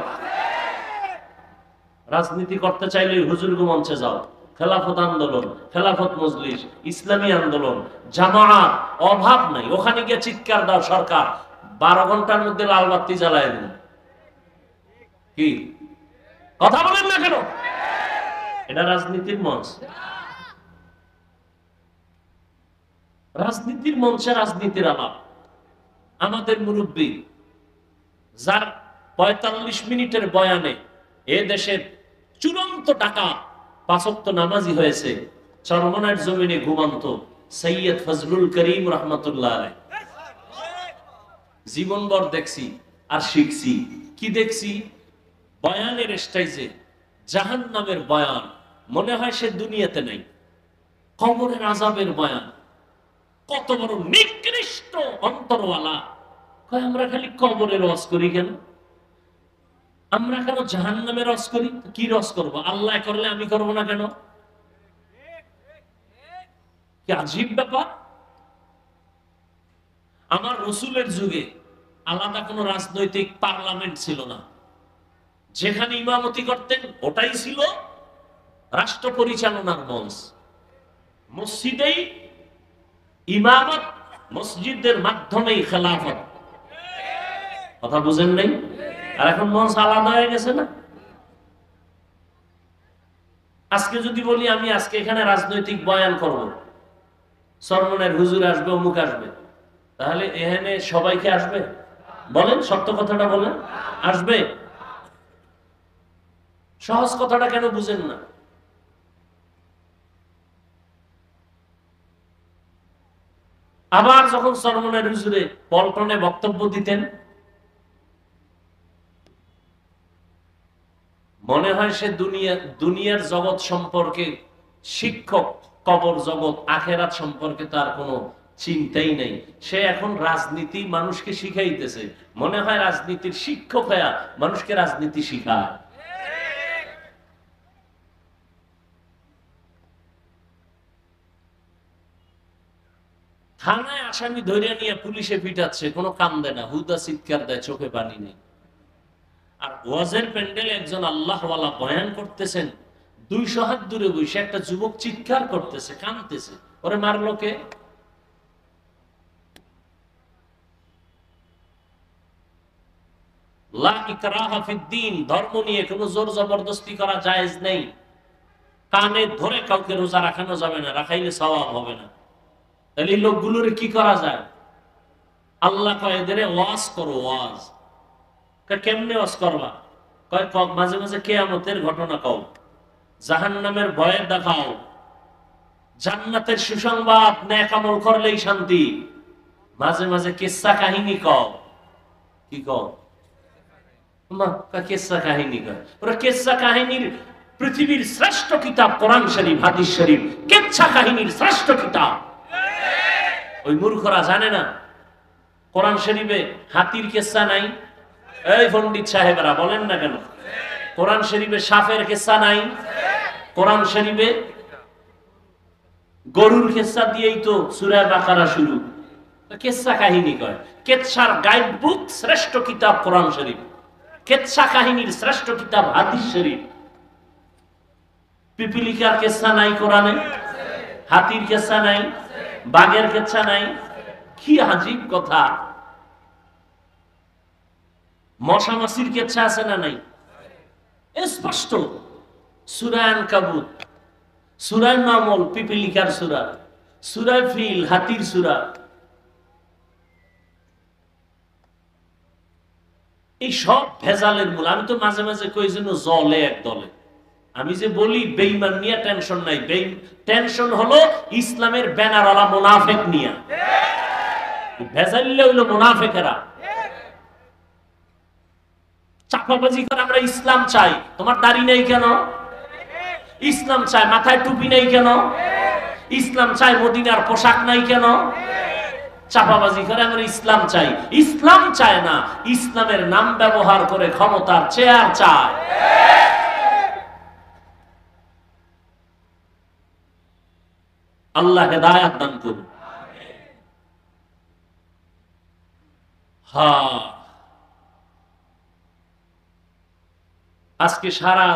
রাজনীতি করতে চাইলে হুজুরগ মঞ্চে যাও। খেলাফত আন্দোলন, খেলাফত মজলিস, ইসলামী আন্দোলন, জামায়াত, অভাব নাই। ওখানে গিয়ে চিৎকার দাও, সরকার 12 ঘন্টার মধ্যে লাল বাতি জ্বালায় দিন। কি কথা বলেন না কেন? এটা রাজনীতির মঞ্চ। রাজনীতির মঞ্চে রাজনীতির আলাপ। আমাদের মুরব্বী যার 45 মিনিটের বয়ানে এ দেশের চূড়ান্ত টাকা 5 ওয়াক্ত নামাজি হয়েছে, চরমনার জমিনে ঘুমন্ত সৈয়দ ফজলুল করিম রহমতুল্লাহ আলাইহি। জীবনভর দেখছি আর শিখছি। কি দেখছি? বয়ানের স্টাইজে জাহান্নামের বয়ান, মনে হয় সে দুনিয়াতে নেই। কবরের আযাবের বয়ান, কত বড় নিকৃষ্ট অন্তরওয়ালা। কয় আমরা খালি কবরের রস করি কেন? আমরা কেন জাহান্নামের রস করি? কি রস করব? আল্লাহ করলে আমি করব না কেন? কি আজীব ব্যাপার। আমার রসুলের যুগে আলাদা কোনো রাজনৈতিক পার্লামেন্ট ছিল না। যেখানে ইমামতি করতেন ওটাই ছিল রাষ্ট্র পরিচালনার মঞ্চ। মসজিদেই ইমামত, মসজিদের মাধ্যমেই খেলাফত। কথা বুঝেন নাই? আর এখন মঞ্চ আলাদা হয়ে গেছে না? আজকে যদি বলি আমি আজকে এখানে রাজনৈতিক বয়ান করব, সরমনের হুজুর আসবে, অমুক আসবে, তাহলে এখানে সবাইকে আসবে? বলেন, সত্য কথাটা বলেন, আসবে? সহজ কথাটা কেন বুঝেন না? আবার যখন সরমনের হুজুরে পল্টনে বক্তব্য দিতেন, মনে হয় সে দুনিয়ার জগৎ সম্পর্কে শিক্ষক, কবর জগৎ, আখেরাত সম্পর্কে তার কোনো চিন্তাই নেই। সে এখন রাজনীতি মানুষকে শিখাইতেছে। মনে হয় রাজনীতির শিক্ষক হয়ে মানুষকে রাজনীতি শিখায়। থানায় আসামি ধরে নিয়ে পুলিশে পিটাচ্ছে, কোনো কাম দেয় না, হুদা চিৎকার দেয়, চোখে পানি নেই। আর ওয়াজের প্যান্ডেলে একজন আল্লাহওয়ালা বয়ান করতেছেন, 200 হাত দূরে বসে একটা যুবক চিৎকার করতেছে, কাঁদতেছে, ওরে মারলো কে? লা ইকরাহা ফিদ্দীন, ধর্ম নিয়ে কোনো জোর জবরদস্তি করা জায়েজ নেই। কানে ধরে কাউকে রোজা রাখানো যাবে না, রাখাইলে সওয়াব হবে না। তাহলে এই লোকগুলোর কি করা যায়? আল্লাহ কয় এদের ওয়াজ করো, ওয়াজ। কেমনে ওয়াজ করবা? কয় মাঝে মাঝে কিয়ামতের ঘটনা কও, জাহান্নামের ভয় দেখাও, জান্নাতের সুসংবাদ, নেক আমল করলেই শান্তি। মাঝে মাঝে কিসসা কাহিনী কও। কি কও? কিসসা কাহিনী কয়। ওরা কিসসা কাহিনীর পৃথিবীর শ্রেষ্ঠ কিতাব কোরআন শরীফ, হাদিস শরীফ কিসসা কাহিনীর শ্রেষ্ঠ কিতাব। ওই মূর্খরা জানে না কোরআন শরীফে হাতির কিসসা নাই। এই পণ্ডিত সাহেবরা বলেন না কেন? কোরআন শরীফে সাপের কিসসা নাই। কোরআন শরীফে গরুর কিসসা দিয়েই তো সূরা বাকারা শুরু। কিসসা কাহিনী কয়। কিসসার গাইড বুক শ্রেষ্ঠ কিতাব কোরআন শরীফ, কিসসা কাহিনীর শ্রেষ্ঠ কিতাব হাদিস শরীফ। পিপিলিকার কিসসা নাই কোরআনে, হাতির কিসসা নাই, বাঘের কিসসা নাই। কি আজীব কথা। মশা মাছির কিসসা আছে না নাই? স্পষ্ট। সূরা আনকাবুত, সূরা নামল পিপিলিকার সূরা, সূরা ফিল হাতির সূরা। এই সব ভেজালের মূল। আমি তো মাঝে মাঝে কই যেন জলে এক দলে। আমি যে বলি বেঈমান নিয়ে টেনশন নাই, টেনশন হলো ইসলামের ব্যানারওয়ালা মুনাফিক নিয়ে। ভেজাইলে হইলো মুনাফিকেরা। চাপাবাজি করে আমরা ইসলাম চাই। তোমার দাড়ি নেই কেন? ইসলাম চাই। মাথায় টুপি নেই কেন? ইসলাম চাই। মদিনার পোশাক নাই কেন? চাপাবাজি করে আমরা ইসলাম চাই। ইসলাম চায় না, ইসলামের নাম ব্যবহার করে ক্ষমতার চেয়ার চায়। আল্লাহ হেদায়েত দান করুন। আজকে সারা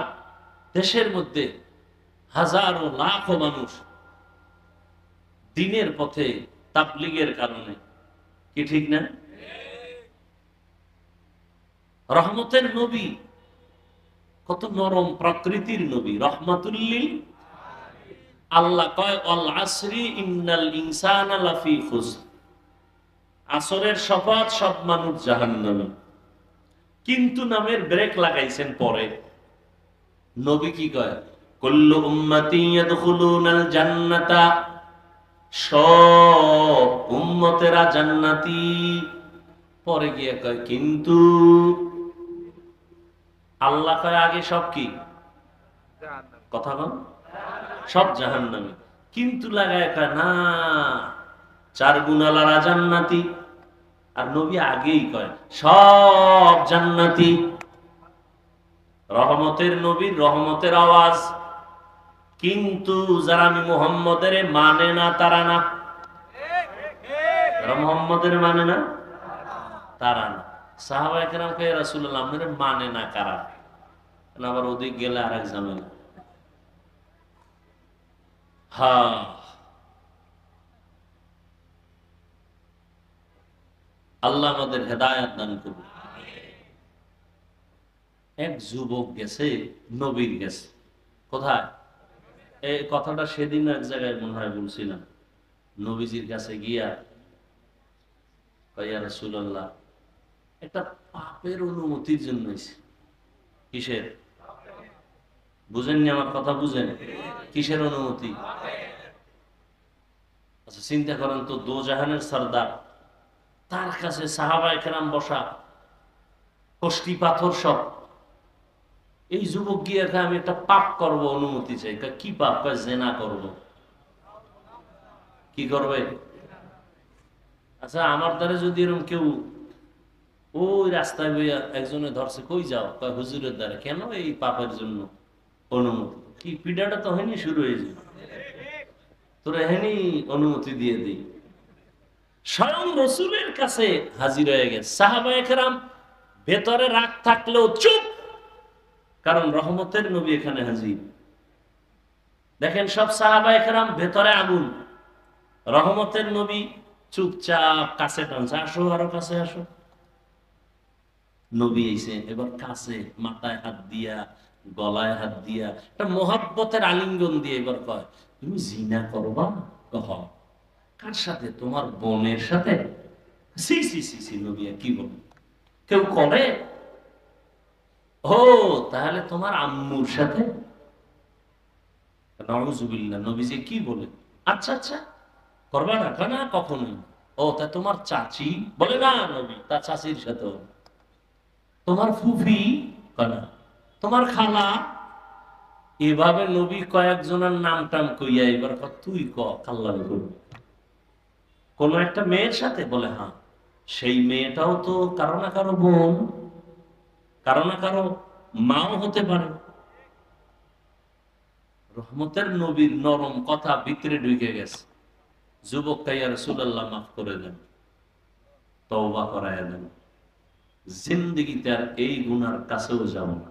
দেশের মধ্যে হাজারো লাখো মানুষ দ্বীনের পথে তাবলীগের কারণে। কি ঠিক না? রহমতের নবী, কত নরম প্রকৃতির নবী, রহমাতুল লিল। আল্লাহ কয় আল আসরি ইন্নাল ইনসানা লাফি খুসর। আসরের শপথ, সব মানুষ জাহান্নামে। কিন্তু নামের ব্রেক লাগাইছেন পরে। নবী কি কয়? কুল্লু উম্মতি ইয়াদখুলুনাল জান্নাতা, সব উম্মতেরা জান্নাতি। পরে গিয়ে কয় কিন্তু আল্লাহ কয় আগে সব কি? কথা বল, সব জাহান্নামী। কিন্তু লাগায় কয় না, 4 গুণালারা জান্নাতি। আর নবী আগেই কয় সব জান্নাতি। রহমতের নবীর রহমতের আওয়াজ। কিন্তু যারা আমি মুহাম্মদের মানে না তারা না। যারা মুহাম্মদের মানে না তারা না। সাহাবায়ে কেরাম কয় ইয়া রাসূলুল্লাহ আপনারা মানে না কারা? আবার ওদিক গেলে আরেক ঝামেলা। আল্লাহ আমাদের হেদায়েত দান করুন। এক যুবক গেছে নবীর গেছে। কোথায়? এই কথাটা সেদিন এক জায়গায় মনে হয় বলছিলাম। নবীজির কাছে গিয়া ইয়া রাসূলুল্লাহ একটা পাপের অনুমতির জন্য এসেছি। কিসের? বুঝেননি আমার কথা? বুঝেন কিসের অনুমতি? আচ্ছা চিন্তা করেন তো, দোজাহানের সরদার, তার কাছে সাহাবায়ে কেরাম বসা, কষ্টি পাথর সব। এই যুবক গিয়ে আমি একটা পাপ করব, অনুমতি চাই। কি পাপ? জেনা করব। কি করবে? আচ্ছা আমার দ্বারা যদি এরকম কেউ ওই রাস্তায় বইয়া একজনে ধরছে, কই যাও? কয় হুজুরের দ্বারা। কেন? এই পাপের জন্য অনুমতি। কি পিডাটা তো হয়নি শুরু হয়েছে, তোরা হেনি অনুমতি দিয়ে দিই। স্বয়ং রসুলের কাছে হাজির হয়ে গেছে। সাহাবায়ে কেরাম ভেতরে রাগ থাকলেও চুপ, কারণ রহমতের নবী এখানে হাজির। দেখেন সব সাহাবায়ে কেরাম ভেতরে আগুন, রহমতের নবী চুপচাপ কাছে টানছে, আসো আরো কাছে আসো। নবী এসে এবার কাছে, মাথায় হাত দিয়া, গলায় হাত দিয়া, একটা মোহাব্বতের আলিঙ্গন দিয়ে এবার কয় তুমি জিনা করবা? কহ কার সাথে? তোমার বোনের সাথে? সি সি সি সি নবী কি বলেন, কেউ করে? ও তাহলে তোমার আম্মুর সাথে? নাউযুবিল্লাহ, নবীজি কি বলে? আচ্ছা আচ্ছা করবা না? না কখনোই। ও তা তোমার চাচি? বলে না নবী, তার চাচির সাথে। তোমার ফুফি? না। তোমার খালা? এভাবে নবী কয়েকজনের নাম টাম কইয়া এবার তুই কাল্লাম করবি কোন একটা মেয়ের সাথে? বলে হ্যাঁ। সেই মেয়েটাও তো কারো না কারো বোন, কারো না কারো মাও হতে পারে। রহমতের নবীর নরম কথা ভিতরে ঢুকে গেছে। যুবক কাইয়া রাসূলুল্লাহ মাফ করে দেন, তওবা করায়া দেন, জিন্দেগিতে আর এই গুনার কাছেও যাব না।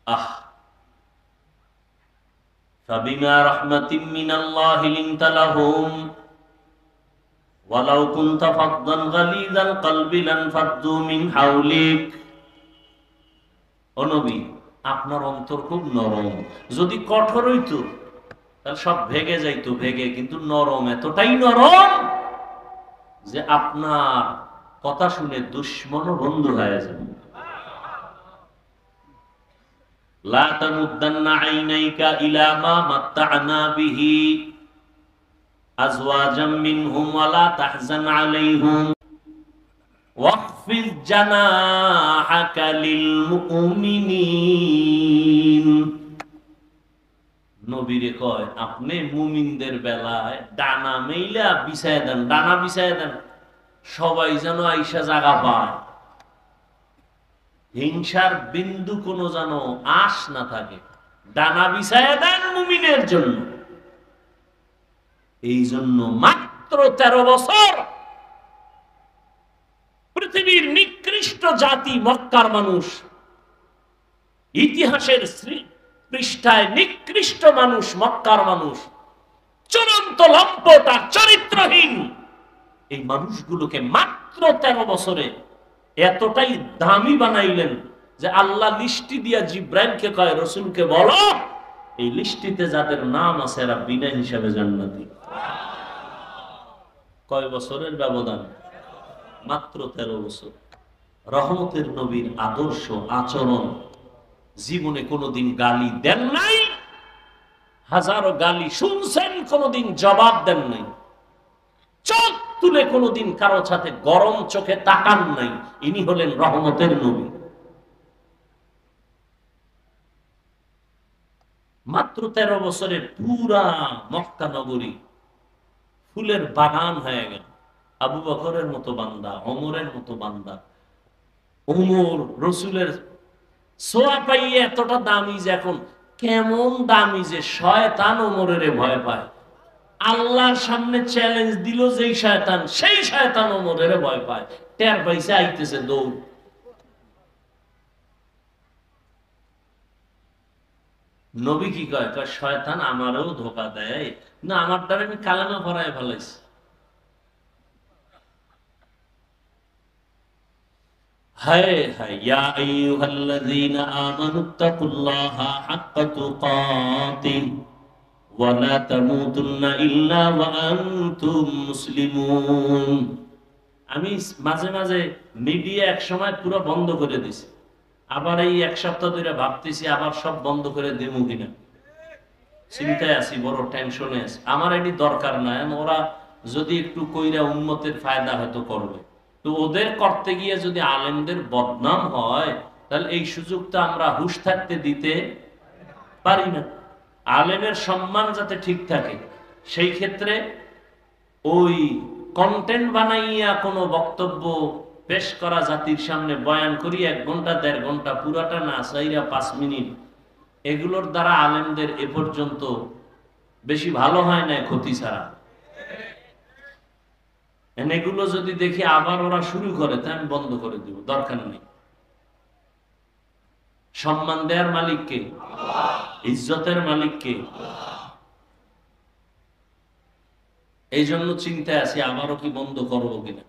আহ ফাবিমা রাহমাতিম মিনাল্লাহি লিনতা লাহুম ওয়ালাউ কুনতা ফাদদান গালিযাল কলবি লানফাদ্দু মিন হাওলিক। ও নবী, আপনার অন্তর খুব নরম। যদি কঠোর হইতো তাহলে সব ভেঙে যাইতো, ভেঙে। কিন্তু নরম, এতটাই নরম যে আপনার কথা শুনে দুশ্মনও বন্ধু হয়ে যাবে। লা তামুদ্দান্না আইনাইকা ইলা মা মাত্তা'না বিহি আজওয়াজাম মিনহুম ওয়া লা তাহজান আলাইহিম ওয়াখফিজ জানাহাকা লিল মুমিনিন। নবীরে কয় আপনি মুমিনদের বেলায় ডানা মেইলা বিছায় দেন, ডানা বিছায় দেন, সবাই যেন আইসা জায়গা পায়, হিংসার বিন্দু কোনো যেন আশ না থাকে। ডানা বিছায় দেন মুমিনের জন্য। এই জন্য মাত্র 13 বছর পৃথিবীর নিকৃষ্ট জাতি মক্কার মানুষ, ইতিহাসের পৃষ্ঠায় নিকৃষ্ট মানুষ মক্কার মানুষ, চূড়ান্ত লম্পট আর চরিত্রহীন এই মানুষগুলোকে মাত্র 13 বছরে এতটাই দামি বানাইলেন যে আল্লাহ লিস্টি দিয়া জিব্রাইলকে কয় রাসূলকে বলো এই লিস্টিতে যাদের নাম আছে এরা বিনা হিসাবে জান্নাতি। কয় বছরের ব্যবধান? মাত্র 13 বছর। রহমতের নবীর আদর্শ আচরণ, জীবনে কোনোদিন গালি দেন নাই, হাজারো গালি শুনছেন, কোনোদিন জবাব দেন নাই, চোখ তুলে কোনোদিন কারো সাথে গরম চোখে তাকান নাই। ইনি হলেন রহমতের নবী। মাত্র 13 বছরে পুরা মক্কা নগরী ফুলের বাগান হয়ে গেল। আবু বকরের মতো বান্দা, ওমরের মতো বান্দা। ওমর রসুলের ছোঁয়া পাইয়ে এতটা দামি যে এখন কেমন দামি যে শয়তান ওমরের ভয় পায়। আল্লাহর সামনে চ্যালেঞ্জ দিল যেই শয়তান, সেই শয়তান ওমরের ভয় পায়। টের পাইছে আইতেছে দৌড়। নবী কি কয়? শয়তান আমারও ধোকা দেয় না, আমার দ্বারা আমি কালেমা পড়ায় ফেলাইছি। হায় হায়, ইয়া আইয়ুহাল্লাযীনা আমানুত্তাকুল্লাহা হাক্কা তুকাতিহ ওয়া লা তামুতুন্না ইল্লা ওয়া আনতুম মুসলিমুন। আমি মাঝে মাঝে মিডিয়া এক সময় পুরো বন্ধ করে দিছি, আবার এই এক সপ্তাহ ধরে ভাবতেছি আবার সব বন্ধ করে দেবো কিনা। চিন্তায় আছি, বড় টেনশনে আছি। আমার এটি দরকার নাই, ওরা যদি একটু কইরা উম্মতের ফায়দা হয়তো করবে। তো ওদের করতে গিয়ে যদি আলেমদের বদনাম হয় তাহলে এই সুযোগটা আমরা হুঁশ থাকতে দিতে পারি না। আলেমের সম্মান যাতে ঠিক থাকে সেই ক্ষেত্রে ওই কন্টেন্ট বানাইয়া কোনো বক্তব্য পেশ করা, জাতির সামনে বয়ান করি 1 ঘন্টা 1.5 ঘন্টা, পুরাটা না চাইরা 5 মিনিট, এগুলোর দ্বারা আলেমদের এ পর্যন্ত বেশি ভালো হয় না, ক্ষতি ছাড়া। এগুলো যদি দেখি আবার ওরা শুরু করে তা আমি বন্ধ করে দিব, দরকার নেই। সম্মান দেওয়ার মালিক কে? ইজ্জতের মালিক কে? এই জন্য চিন্তায় আছি আবারও কি বন্ধ করবো কিনা।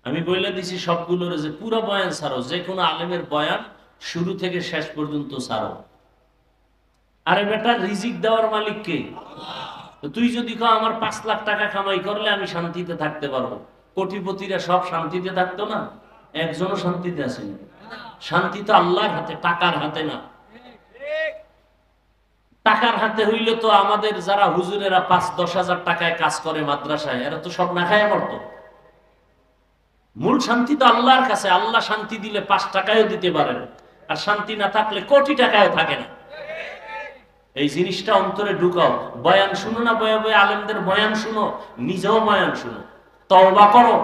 আমি বলে দিছি সবগুলোর যে পুরো বয়ান ছাড়ো, যে কোনো আলেমের বয়ান শুরু থেকে শেষ পর্যন্ত ছাড়ো। আরে বেটা, রিজিক দেওয়ার মালিক কে? তো তুই যদি কও আমার 5 লাখ টাকা কামাই করলে আমি শান্তিতে থাকতে পারবো, কোটিপতিরা সব শান্তিতে থাকতো না? একজনও শান্তিতে আসেনি। শান্তি তো আল্লাহর হাতে, টাকার হাতে না। টাকার হাতে হইলে তো আমাদের যারা হুজুরেরা 5-10 হাজার টাকায় কাজ করে মাদ্রাসায়, এরা তো সব না খায় মরতো। মূল শান্তি তো আল্লাহর কাছে। আল্লাহ শান্তি দিলে 5 টাকায়ও দিতে পারেন, আর শান্তি না থাকলে কোটি টাকায়ও থাকে না। এই জিনিসটা অন্তরে ঢুকাও। বয়ান শুনো না, বয়ে বয়ে আলেমদের বয়ান শুনো, নিজেও বয়ান শুনো, তওবা করো।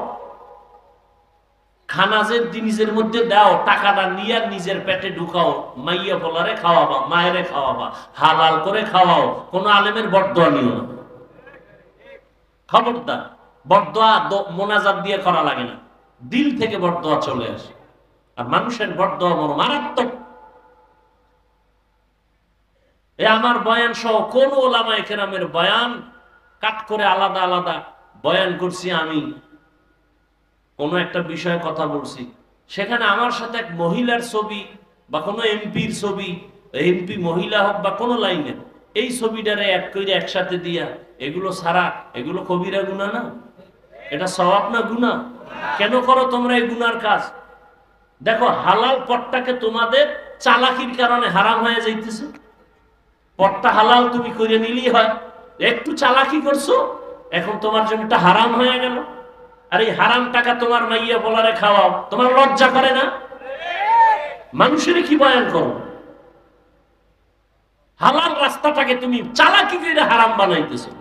খানা যে নিজের মধ্যে দাও, টাকাটা নিয়ে নিজের পেটে ঢুকাও, মাইয়া বলারে খাওয়াবা, মায়েরে খাওয়াবা, হালাল করে খাওয়াও। কোন আলেমের বরদোয়া নিও না, খবরদার। বরদোয়া মোনাজাত দিয়ে করা লাগে না, দিল থেকে বরদোয়া চলে আসে। আর মানুষের বরদোয়া বড় মারাত্মক। আমার বয়ান সহ কোন ওলামায়ে কেরামের বয়ান কাট করে আলাদা আলাদা বয়ান করছি আমি। কোন একটা বিষয়ে কথা বলছি, সেখানে আমার সাথে এক মহিলার ছবি বা কোনো এমপির ছবি, এমপি মহিলা হোক বা কোনো লাইনের, এই ছবিটারে এক করে একসাথে দিয়া, এগুলো ছাড়া, এগুলো কবিরা গুনাহ না? এটা সওয়াব না গুনাহ? কেন করো তোমরা এই গুনার কাজ? দেখো, হালাল পথটাকে তোমাদের চালাকির কারণে হারাম হয়ে যাইতেছে। পথটা হালাল তুমি করে নিলেই হয়, একটু চালাকি করছো, এখন তোমার জমিটা হারাম হয়ে গেল। আর এই হারাম টাকা তোমার মাইয়া বলারে খাওয়াও, তোমার লজ্জা করে না? মানুষের কি বয়ান করো? হালাল রাস্তাটাকে তুমি চালাকি করে হারাম বানাইতেছো।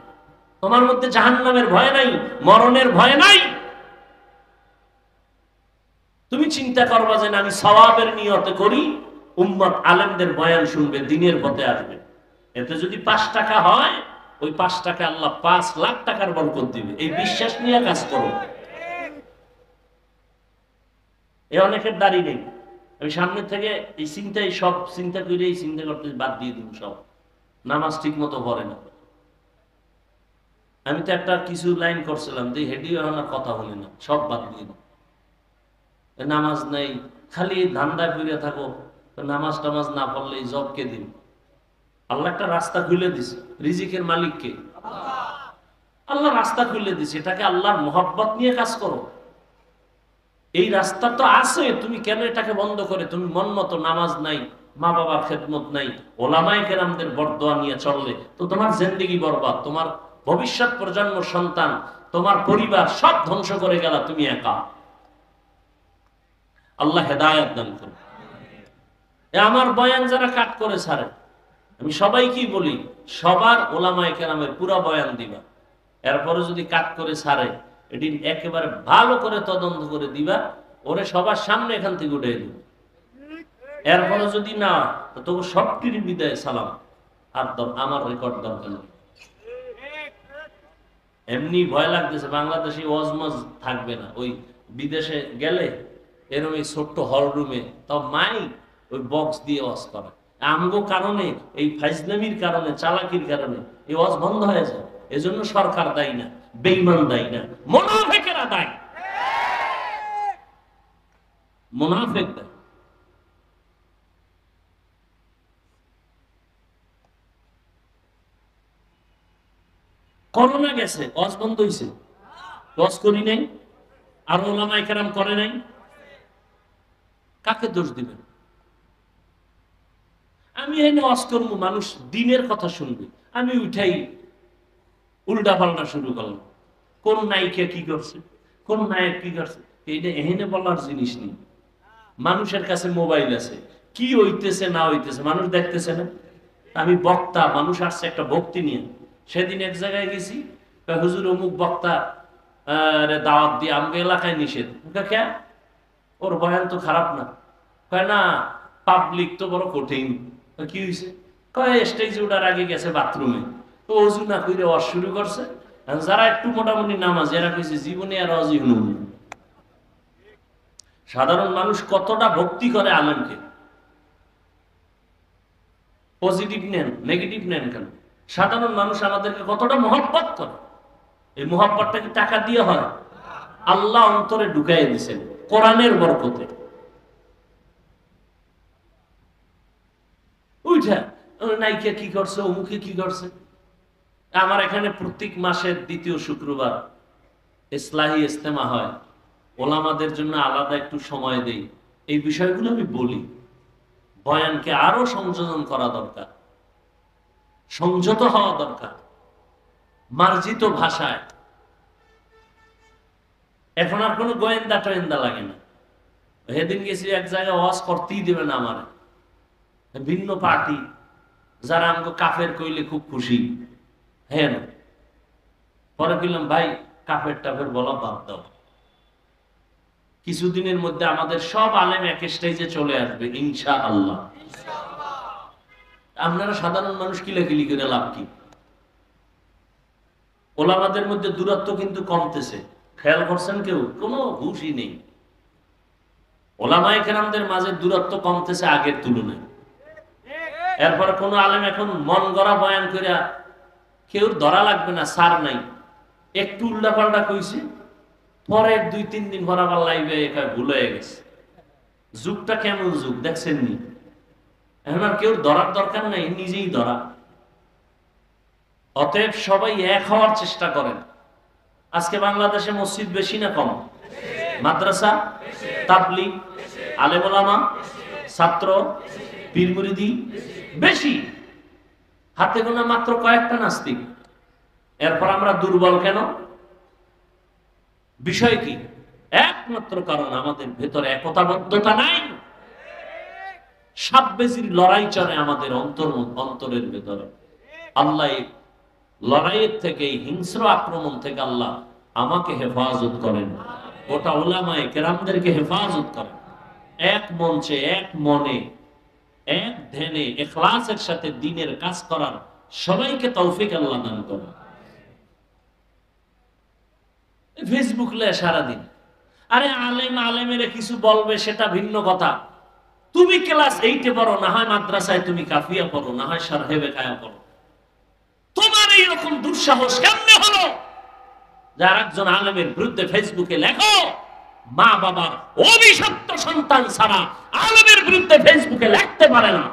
তোমার মধ্যে জাহান্নামের ভয় নাই, মরণের ভয় নাই। তুমি চিন্তা করবা যে আমি সওয়াবের নিয়তে করি, উম্মত আলেমদের বয়ান শুনবে, দিনের পথে আসবে। এতে যদি 5 টাকা হয়, ওই 5 টাকা আল্লাহ 5 লাখ টাকার বরকত দিবে। এই বিশ্বাস নিয়ে কাজ করো। এ অনেকের দাড়ি নেই, আমি সামনে থেকে এই চিন্তাই সব চিন্তা করে এই চিন্তা করতে বাদ দিয়ে দিব সব। নামাজ ঠিক মতো পড়ে না। আমি তো একটা কিছু লাইন করছিলাম যে হেডিও আমার কথা বলে না, সব বাদ দিয়ে দিব। নামাজ নেই, খালি ধান্দা করে থাকো, নামাজ টামাজ না পড়লে জব কে দিন? আল্লাহ একটা রাস্তা খুলে দিছে, রিজিকের মালিক কে? আল্লাহ রাস্তা খুলে দিছে, এটাকে আল্লাহর মোহাব্বত নিয়ে কাজ করো। এই রাস্তা তো আছে, তুমি কেন এটাকে বন্ধ করে তুমি মন মতো নামাজ নাই, মা বাবার খেদমত নাই, ওলামায়ে কেরামদের বরদোয়া নিয়ে চললে তো তোমার জিন্দেগি বরবাদ, তোমার ভবিষ্যৎ প্রজন্ম, সন্তান, তোমার পরিবার সব ধ্বংস করে গেল, তুমি একা। আল্লাহ হেদায়েত দান করুন। আমার বয়ান যারা কাট করে ছাড়ে, আমি সবাইকেই বলি, সবার ওলামায়ে কেরামের পুরা বয়ান দিবা। এরপরে যদি কাট করে ছাড়ে, এটি একেবারে ভালো করে তদন্ত করে দিবা, ওরে সবার সামনে এখান থেকে উঠে দিবা। এরপরে যদি না, তবু সবটির বিদায় সালাম, আর আমার রেকর্ড দরকার নেই। এমনি ভয় লাগতেছে, বাংলাদেশে ওয়াজমজ থাকবে না, ওই বিদেশে গেলে এরকম এই ছোট্ট হল রুমে তাও মাইক, ওই বক্স দিয়ে ওয়াজ করে। আমগো কারণে, এই ফাইজলামির কারণে, চালাকির কারণে এই ওয়াজ বন্ধ হয়ে যায়। এজন্য সরকার দায়ী না, বেঈমান দায়ী না, মুনাফিকেরা দায়ী। মুনাফিক দায়ী। করোনা গেছে, ওয়াজ বন্ধ হয়েছে, ওয়াজ করি নাই, আর ওলামায়ে কেরাম করে নাই, কাকে দোষ দিবেন? আমি এনে ওয়াজ করবো, মানুষ দিনের কথা শুনবে, আমি উঠাই উল্টা পাল্টা শুরু করলাম। কোন নায়িকা কি করছে, কোন নায়ক কি করছে, এইটা এহেনে বলার জিনিস নেই। মানুষের কাছে মোবাইল আছে, কি হইতেছে না হইতেছে মানুষ দেখতেছে না। আমি বক্তা, মানুষ আসছে একটা ভক্তি নিয়ে। সেদিন এক জায়গায় গেছি, হুজুর অমুক বক্তা দাওয়াত দিয়ে আমাকে এলাকায় নিষেধ। কে? ওর বয়ান তো খারাপ না। কয় না, পাবলিক তো বড় কঠিন। কি হয়েছে? কয় স্টেজে ওঠার আগে গেছে বাথরুমে, তো অজু না করে ওয়াজ শুরু করছে। যারা একটু মোটামুটি নামাজ, এরা কইছে জীবনে আর অজি হুনুন। সাধারণ মানুষ কতটা ভক্তি করে আলেমকে। পজিটিভ নেন, নেগেটিভ নেন কেন? সাধারণ মানুষ আমাদেরকে কতটা মহব্বত করে। এই মহব্বতটা কি টাকা দিয়ে হয়? আল্লাহ অন্তরে ঢুকাই দিয়েছেন কোরআনের বরকতে। উঠা নাইকে কি করছে, অমুকে কি করছে। আমার এখানে প্রত্যেক মাসের দ্বিতীয় শুক্রবার ইসলাহি ইজতেমা হয়, ওলামাদের জন্য আলাদা একটু সময় দেই। এই বিষয়গুলো আমি বলি, বয়ানকে আরো সংযোজন করা দরকার, সংযত হওয়া দরকার, মার্জিত ভাষায়। এখন আর কোনো গোয়েন্দা টোয়েন্দা লাগে না। সেদিন গেছি এক জায়গায় ওয়াজ করতেই দেবে না আমার, ভিন্ন পার্টি যারা আমাকে কাফের কইলে খুব খুশি। হ্যাঁ, পরে বললাম ভাই কাফের টাফের বলা বাদ দাও, কিছুদিনের মধ্যে আমাদের সব আলেম এক স্টেজে চলে আসবে ইনশাআল্লাহ। আপনারা সাধারণ মানুষ কিলাকিলি করে লাভ কি? ওলামাদের মধ্যে দূরত্ব কিন্তু কমতেছে, খেয়াল করছেন কেউ? কোনো হুশই নেই। ওলামায়ে কেরামদের মাঝে দূরত্ব কমতেছে আগের তুলনায়। এরপর কোন আলেম এখন মন গড়া বয়ান করে কেউ ধরা লাগবে না, সার নাই, একটু উল্টা পাল্টা কইছে, পরের 2-3 দিন পর আবার লাইভে ভুল হয়ে গেছে। যুগটা কেমন যুগ দেখছেন নি? এখন আর কেউ ধরার দরকার নাই, নিজেই ধরা। অতএব সবাই এক হওয়ার চেষ্টা করেন। আজকে বাংলাদেশে মসজিদ বেশি না কম? মাদ্রাসা, তাবলীগ, আলেম ওলামা, ছাত্র, পীর মুরিদি বেশি। হাতে গোনা মাত্র কয়েকটা নাস্তিক। এরপর আমরা দুর্বল কেন? বিষয় কি? একমাত্র কারণ আমাদের ভেতরে একতাবদ্ধতা নাই। সাববেজির লড়াই চলে আমাদের অন্তরের ভেতরে। আল্লাহ লড়াইয়ের থেকে, হিংস্র আক্রমণ থেকে আল্লাহ আমাকে হেফাজত করেন, গোটা উলামায়ে কেরামদেরকে হেফাজত করেন। এক মঞ্চে, এক মনে, এক ধ্যানে, ইখলাসের সাথে দ্বীনের কাজ করার সবাইকে তৌফিক আল্লাহ দান করেন। ফেসবুক লে সারাদিন, আরে আলেম আলেমের কিছু বলবে সেটা ভিন্ন কথা। তুমি ক্লাস 8-এ পড়ো, না হয় মাদ্রাসায় তুমি কাফিয়া পড়ো, না হয় শারহে বেকায়া পড়ো। তোমার এইরকম দুঃসাহস কেমনে হলো যার একজন আলেমের বিরুদ্ধে ফেসবুকে লেখো? মা বাবার অভিশপ্ত সন্তান ছাড়া আলেমের বিরুদ্ধে ফেসবুকে লিখতে পারে না।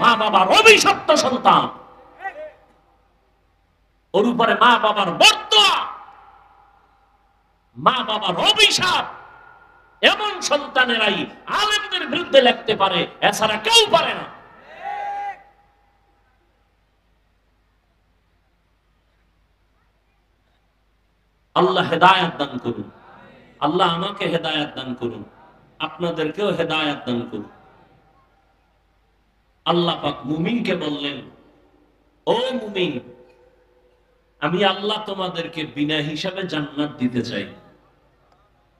মা বাবার অভিশপ্ত সন্তান, ওর উপরে মা বাবার বর্তয়া, মা বাবার অভিশাপ, এমন সন্তানেরাই আলেমদের বিরুদ্ধে লিখতে পারে, এছাড়া কেউ পারে না। আল্লাহ হেদায়েত দান করুন। আল্লাহ আমাকে হেদায়েত দান করুন, আপনাদেরকেও হেদায়েত দান করুন। আল্লাহ পাক মুমিনকে বললেন, ও মুমিন, আমি আল্লাহ তোমাদেরকে বিনা হিসাবে জান্নাত দিতে চাই।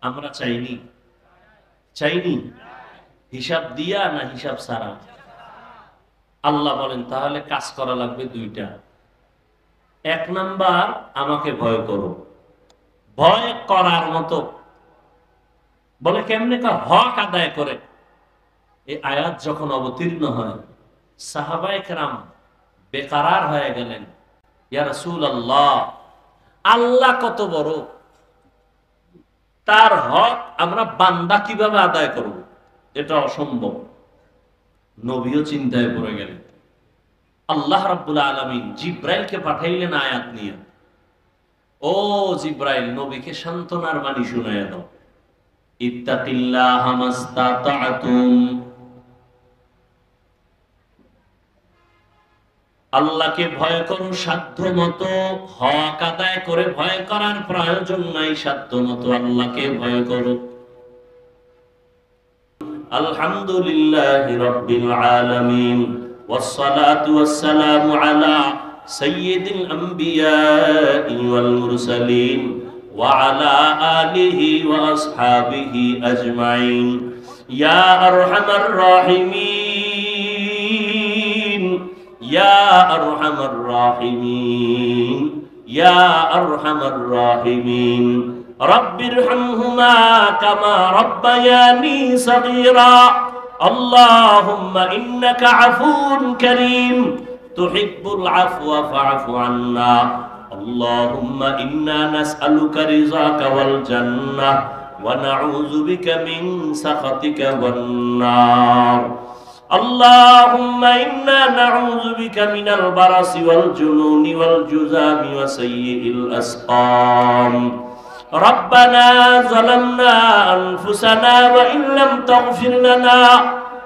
আমরা চাইনি? চাইনি? হিসাব দিয়া না হিসাব ছাড়া? আল্লাহ বলেন তাহলে কাজ করা লাগবে দুইটা। এক নাম্বার, আমাকে ভয় করো। ভয় করার মতো বলে কেমনে? হক আদায় করে। এই আয়াত যখন অবতীর্ণ হয়, সাহাবায়ে কেরাম বেকারার হয়ে গেলেন। ইয়া রাসূলুল্লাহ, আল্লাহ কত বড়, তার হক আমরা বান্দা কিভাবে আদায় করব? এটা অসম্ভব। নবীও চিন্তায় পড়ে গেলেন। আল্লাহ রাব্বুল আলামিন জিব্রাইলকে পাঠাইলেন আয়াত নিয়ে। ও জিব্রাইল, নবীকে সান্ত্বনার বাণী শুনাইয়া দাও। ইত্তাকিল্লাহা মাস্তাতা'তুম, আল্লাহকে ভয় করো সাধ্য মতো। হক আদায় করে ভয় করার প্রয়োজন নাই, সাধ্য মতো আল্লাহকে ভয় করো। আলহামদুলিল্লাহি রাব্বিল আলামিন, ওয়াসসালাতু ওয়াসসালামু আলা সাইয়্যিদিল আমবিয়াই ওয়াল মুরসালিন ওয়া আলা আলিহি ওয়া আসহাবিহি আজমাইন। ইয়া আরহামার রাহিমিন, ইয়া আরহামার রাহিমিন, ইয়া আরহামার রাহিমিন। রব্বিরহামহুমা কামা রব্বায়ানি সগীরা। আল্লাহুম্মা ইন্নাকা আফুউন কারীম তুহিব্বুল আফওয়া ফা'ফু আন্না। আল্লাহুম্মা ইন্না নাসআলুকা রিযাকা ওয়াল জান্নাহ ওয়া নাউযু বিকা মিন সাখাতিকা ওয়ান নার। আল্লাহুম্মা ইন্না নাউযু বিকা মিনাল বারাসি ওয়াল জুনুনি ওয়াল জুযামি ওয়া সাইয়্যিল আসকাম। রব্বানা যালামনা আনফুসানা ওয়া ইন লাম তাগফির লানা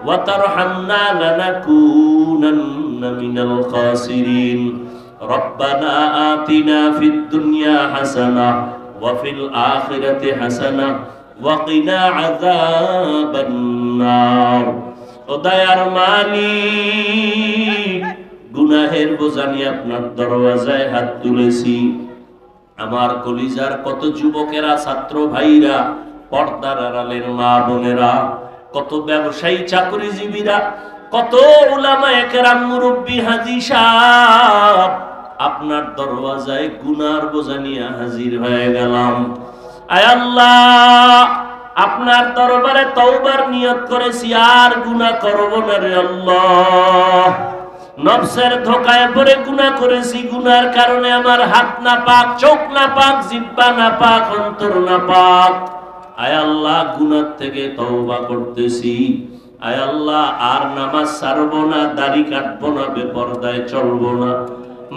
ওয়া তারহামনা লানাকুনান্না মিনাল খাসিরিন। রব্বানা আতিনা ফিদ দুনিয়া হাসানাহ ওয়া ফিল আখিরাতি হাসানাহ ওয়া কিনা আযাবান নার। ও দয়ার মালিক, গুনাহের বোঝা নিয়ে আপনার দরওয়াজায় হাত তুলেছি। আমার কলিজার কত যুবকেরা, ছাত্র ভাইরা, পর্দার আড়ালের মা বোনেরা, কত ব্যবসায়ী চাকরিজীবীরা, কত উলামায়ে কেরাম, মুরব্বী, হাজী সাহেব, আপনার দরওয়াজায় গুনার বোঝা নিয়ে হাজির হয়ে গেলাম। আয় আল্লাহ, আপনার দরবারে তওবার নিয়ত করেছি, আর গুনাহ করব না রে আল্লাহ। নফসের ধোঁকায় পড়ে গুনাহ করেছি, গুনার কারণে আমার হাত না পাক, চোখ না পাক, জিহ্বা না পাক, অন্তর না পাক। আয় আল্লাহ, গুনাহ থেকে তওবা করতেছি। আয় আল্লাহ, আর নামাজ ছাড়বো না, দাড়ি কাটবো না, বেপরদায় চলবো না,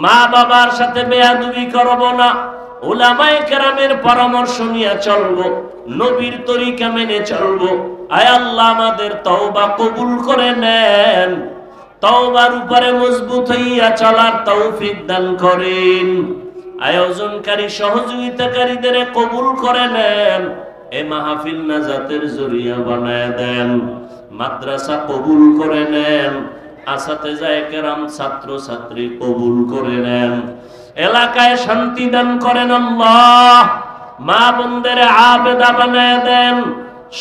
মা বাবার সাথে বেয়াদবি করব না, উলামায়ে কেরামের পরামর্শ নিয়ে চলবো, নবীর তরিকা মেনে চলবো। আয় আল্লাহ, আমাদের তওবা কবুল করে নেন, তওবার উপরে মজবুত হইয়া চলার তৌফিক দান করেন। আয়োজনকারী সহযোগিতাকারীদের কবুল করে নেন, এ মাহফিল নাজাতের জরিয়া বানায় দেন। মাদ্রাসা কবুল করে নেন, আসাতেজায়ে কেরাম, ছাত্র ছাত্রী কবুল করে নেন। এলাকায় শান্তি দান করেন আল্লাহ। মা বোনদের আবেদা বানায় দেন,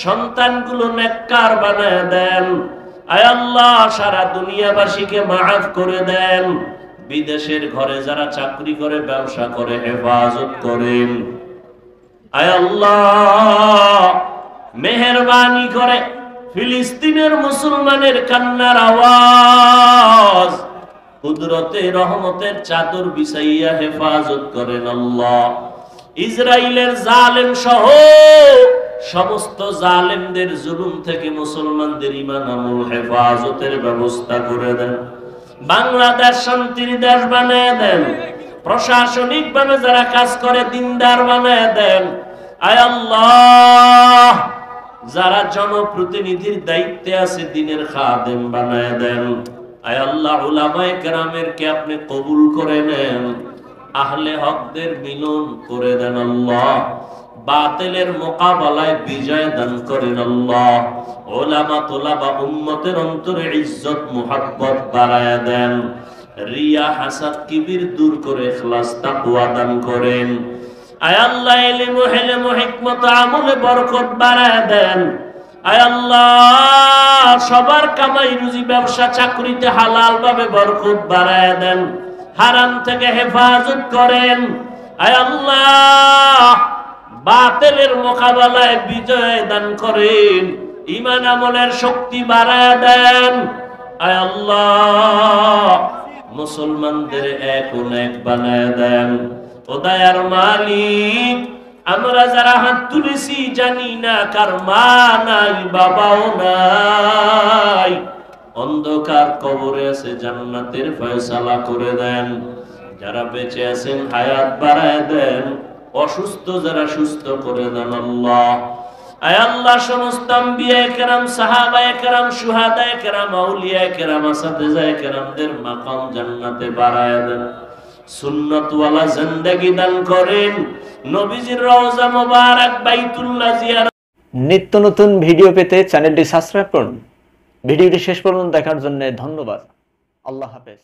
সন্তানগুলো নেককার বানায় দেন। আয় আল্লাহ, সারা দুনিয়াবাসীকে মাফ করে দেন। বিদেশের ঘরে যারা চাকরি করে, ব্যবসা করে, হেফাজত করেন। আয় আল্লাহ, মেহেরবানি করে ফিলিস্তিনের মুসলমানের কান্নার আওয়াজ কুদরতে রহমতের চাদর বিছাইয়া হেফাজত করেন আল্লাহ। ইসরাইলের জালেম সহ সমস্ত জালেমদের জুলুম থেকে মুসলমানদের ঈমান আমল হেফাজতের ব্যবস্থা করে দেন। বাংলাদেশ শান্তির দেশ বানায় দেন। প্রশাসনিক ভাবে যারা কাজ করে দিনদার বানায় দেন। আয় আল্লাহ, যারা জনপ্রতিনিধির দায়িত্বে আছে দিনের খাদেম বানায় দেন। আয় আল্লাহ, উলামায়ে কেরামের কে আপনি কবুল করে নেন, আহলে হকদের মিলন করে দেন আল্লাহ। বাতিলের মোকাবেলায় বিজয় দান করেন আল্লাহ। উলামা তুলাবা উম্মতের অন্তরে ইজ্জত মুহাব্বত বাড়ায়া দেন। রিয়া হাসাদ কিবির দূর করে ইখলাস তাকওয়া দান করেন। আয় আল্লাহ, ইলম হিলম হিকমত আমলে বরকত বাড়ায়া দেন। আয় আল্লাহ, সবার কামাই রুজি ব্যবসা চাকরিতে হালাল ভাবে বরকত বাড়ায়া দেন। হারাম থেকে হেফাজত করেন। আয় আল্লাহ, বাতিলের মোকাবেলায় বিজয় দান করেন। ঈমান আমলের শক্তি বাড়ায়া দেন। আয় আল্লাহ, মুসলমানদের এক বানায়া দেন। ও দয়ার মালিক, আমরা যারা হাত তুলেছি জানি না কার মা নাই, বাবাও নাই, অন্ধকার কবরে আছে, জান্নাতের ফয়সালা করে দেন। যারা বেঁচে আছেন হায়াত বাড়ায় দেন, অসুস্থ যারা সুস্থ করে দেন আল্লাহ। আয় আল্লাহ, সমস্ত আম্বিয়ায়ে কেরাম, সাহাবায়ে কেরাম, শুহাদায়ে কেরাম, আউলিয়ায়ে কেরাম, আসাতিজায়ে কেরামদের মাকাম জান্নাতে বাড়ায় দেন। সুন্নাতওয়ালা জিন্দেগি দান করেন। নবীজির রওজা মুবারক বাইতুল্লাহ জিয়ারত। নিত্য নতুন ভিডিও পেতে চ্যানেলটি সাবস্ক্রাইব করুন। ভিডিওটি শেষ পর্যন্ত দেখার জন্য ধন্যবাদ। আল্লাহ হাফেজ।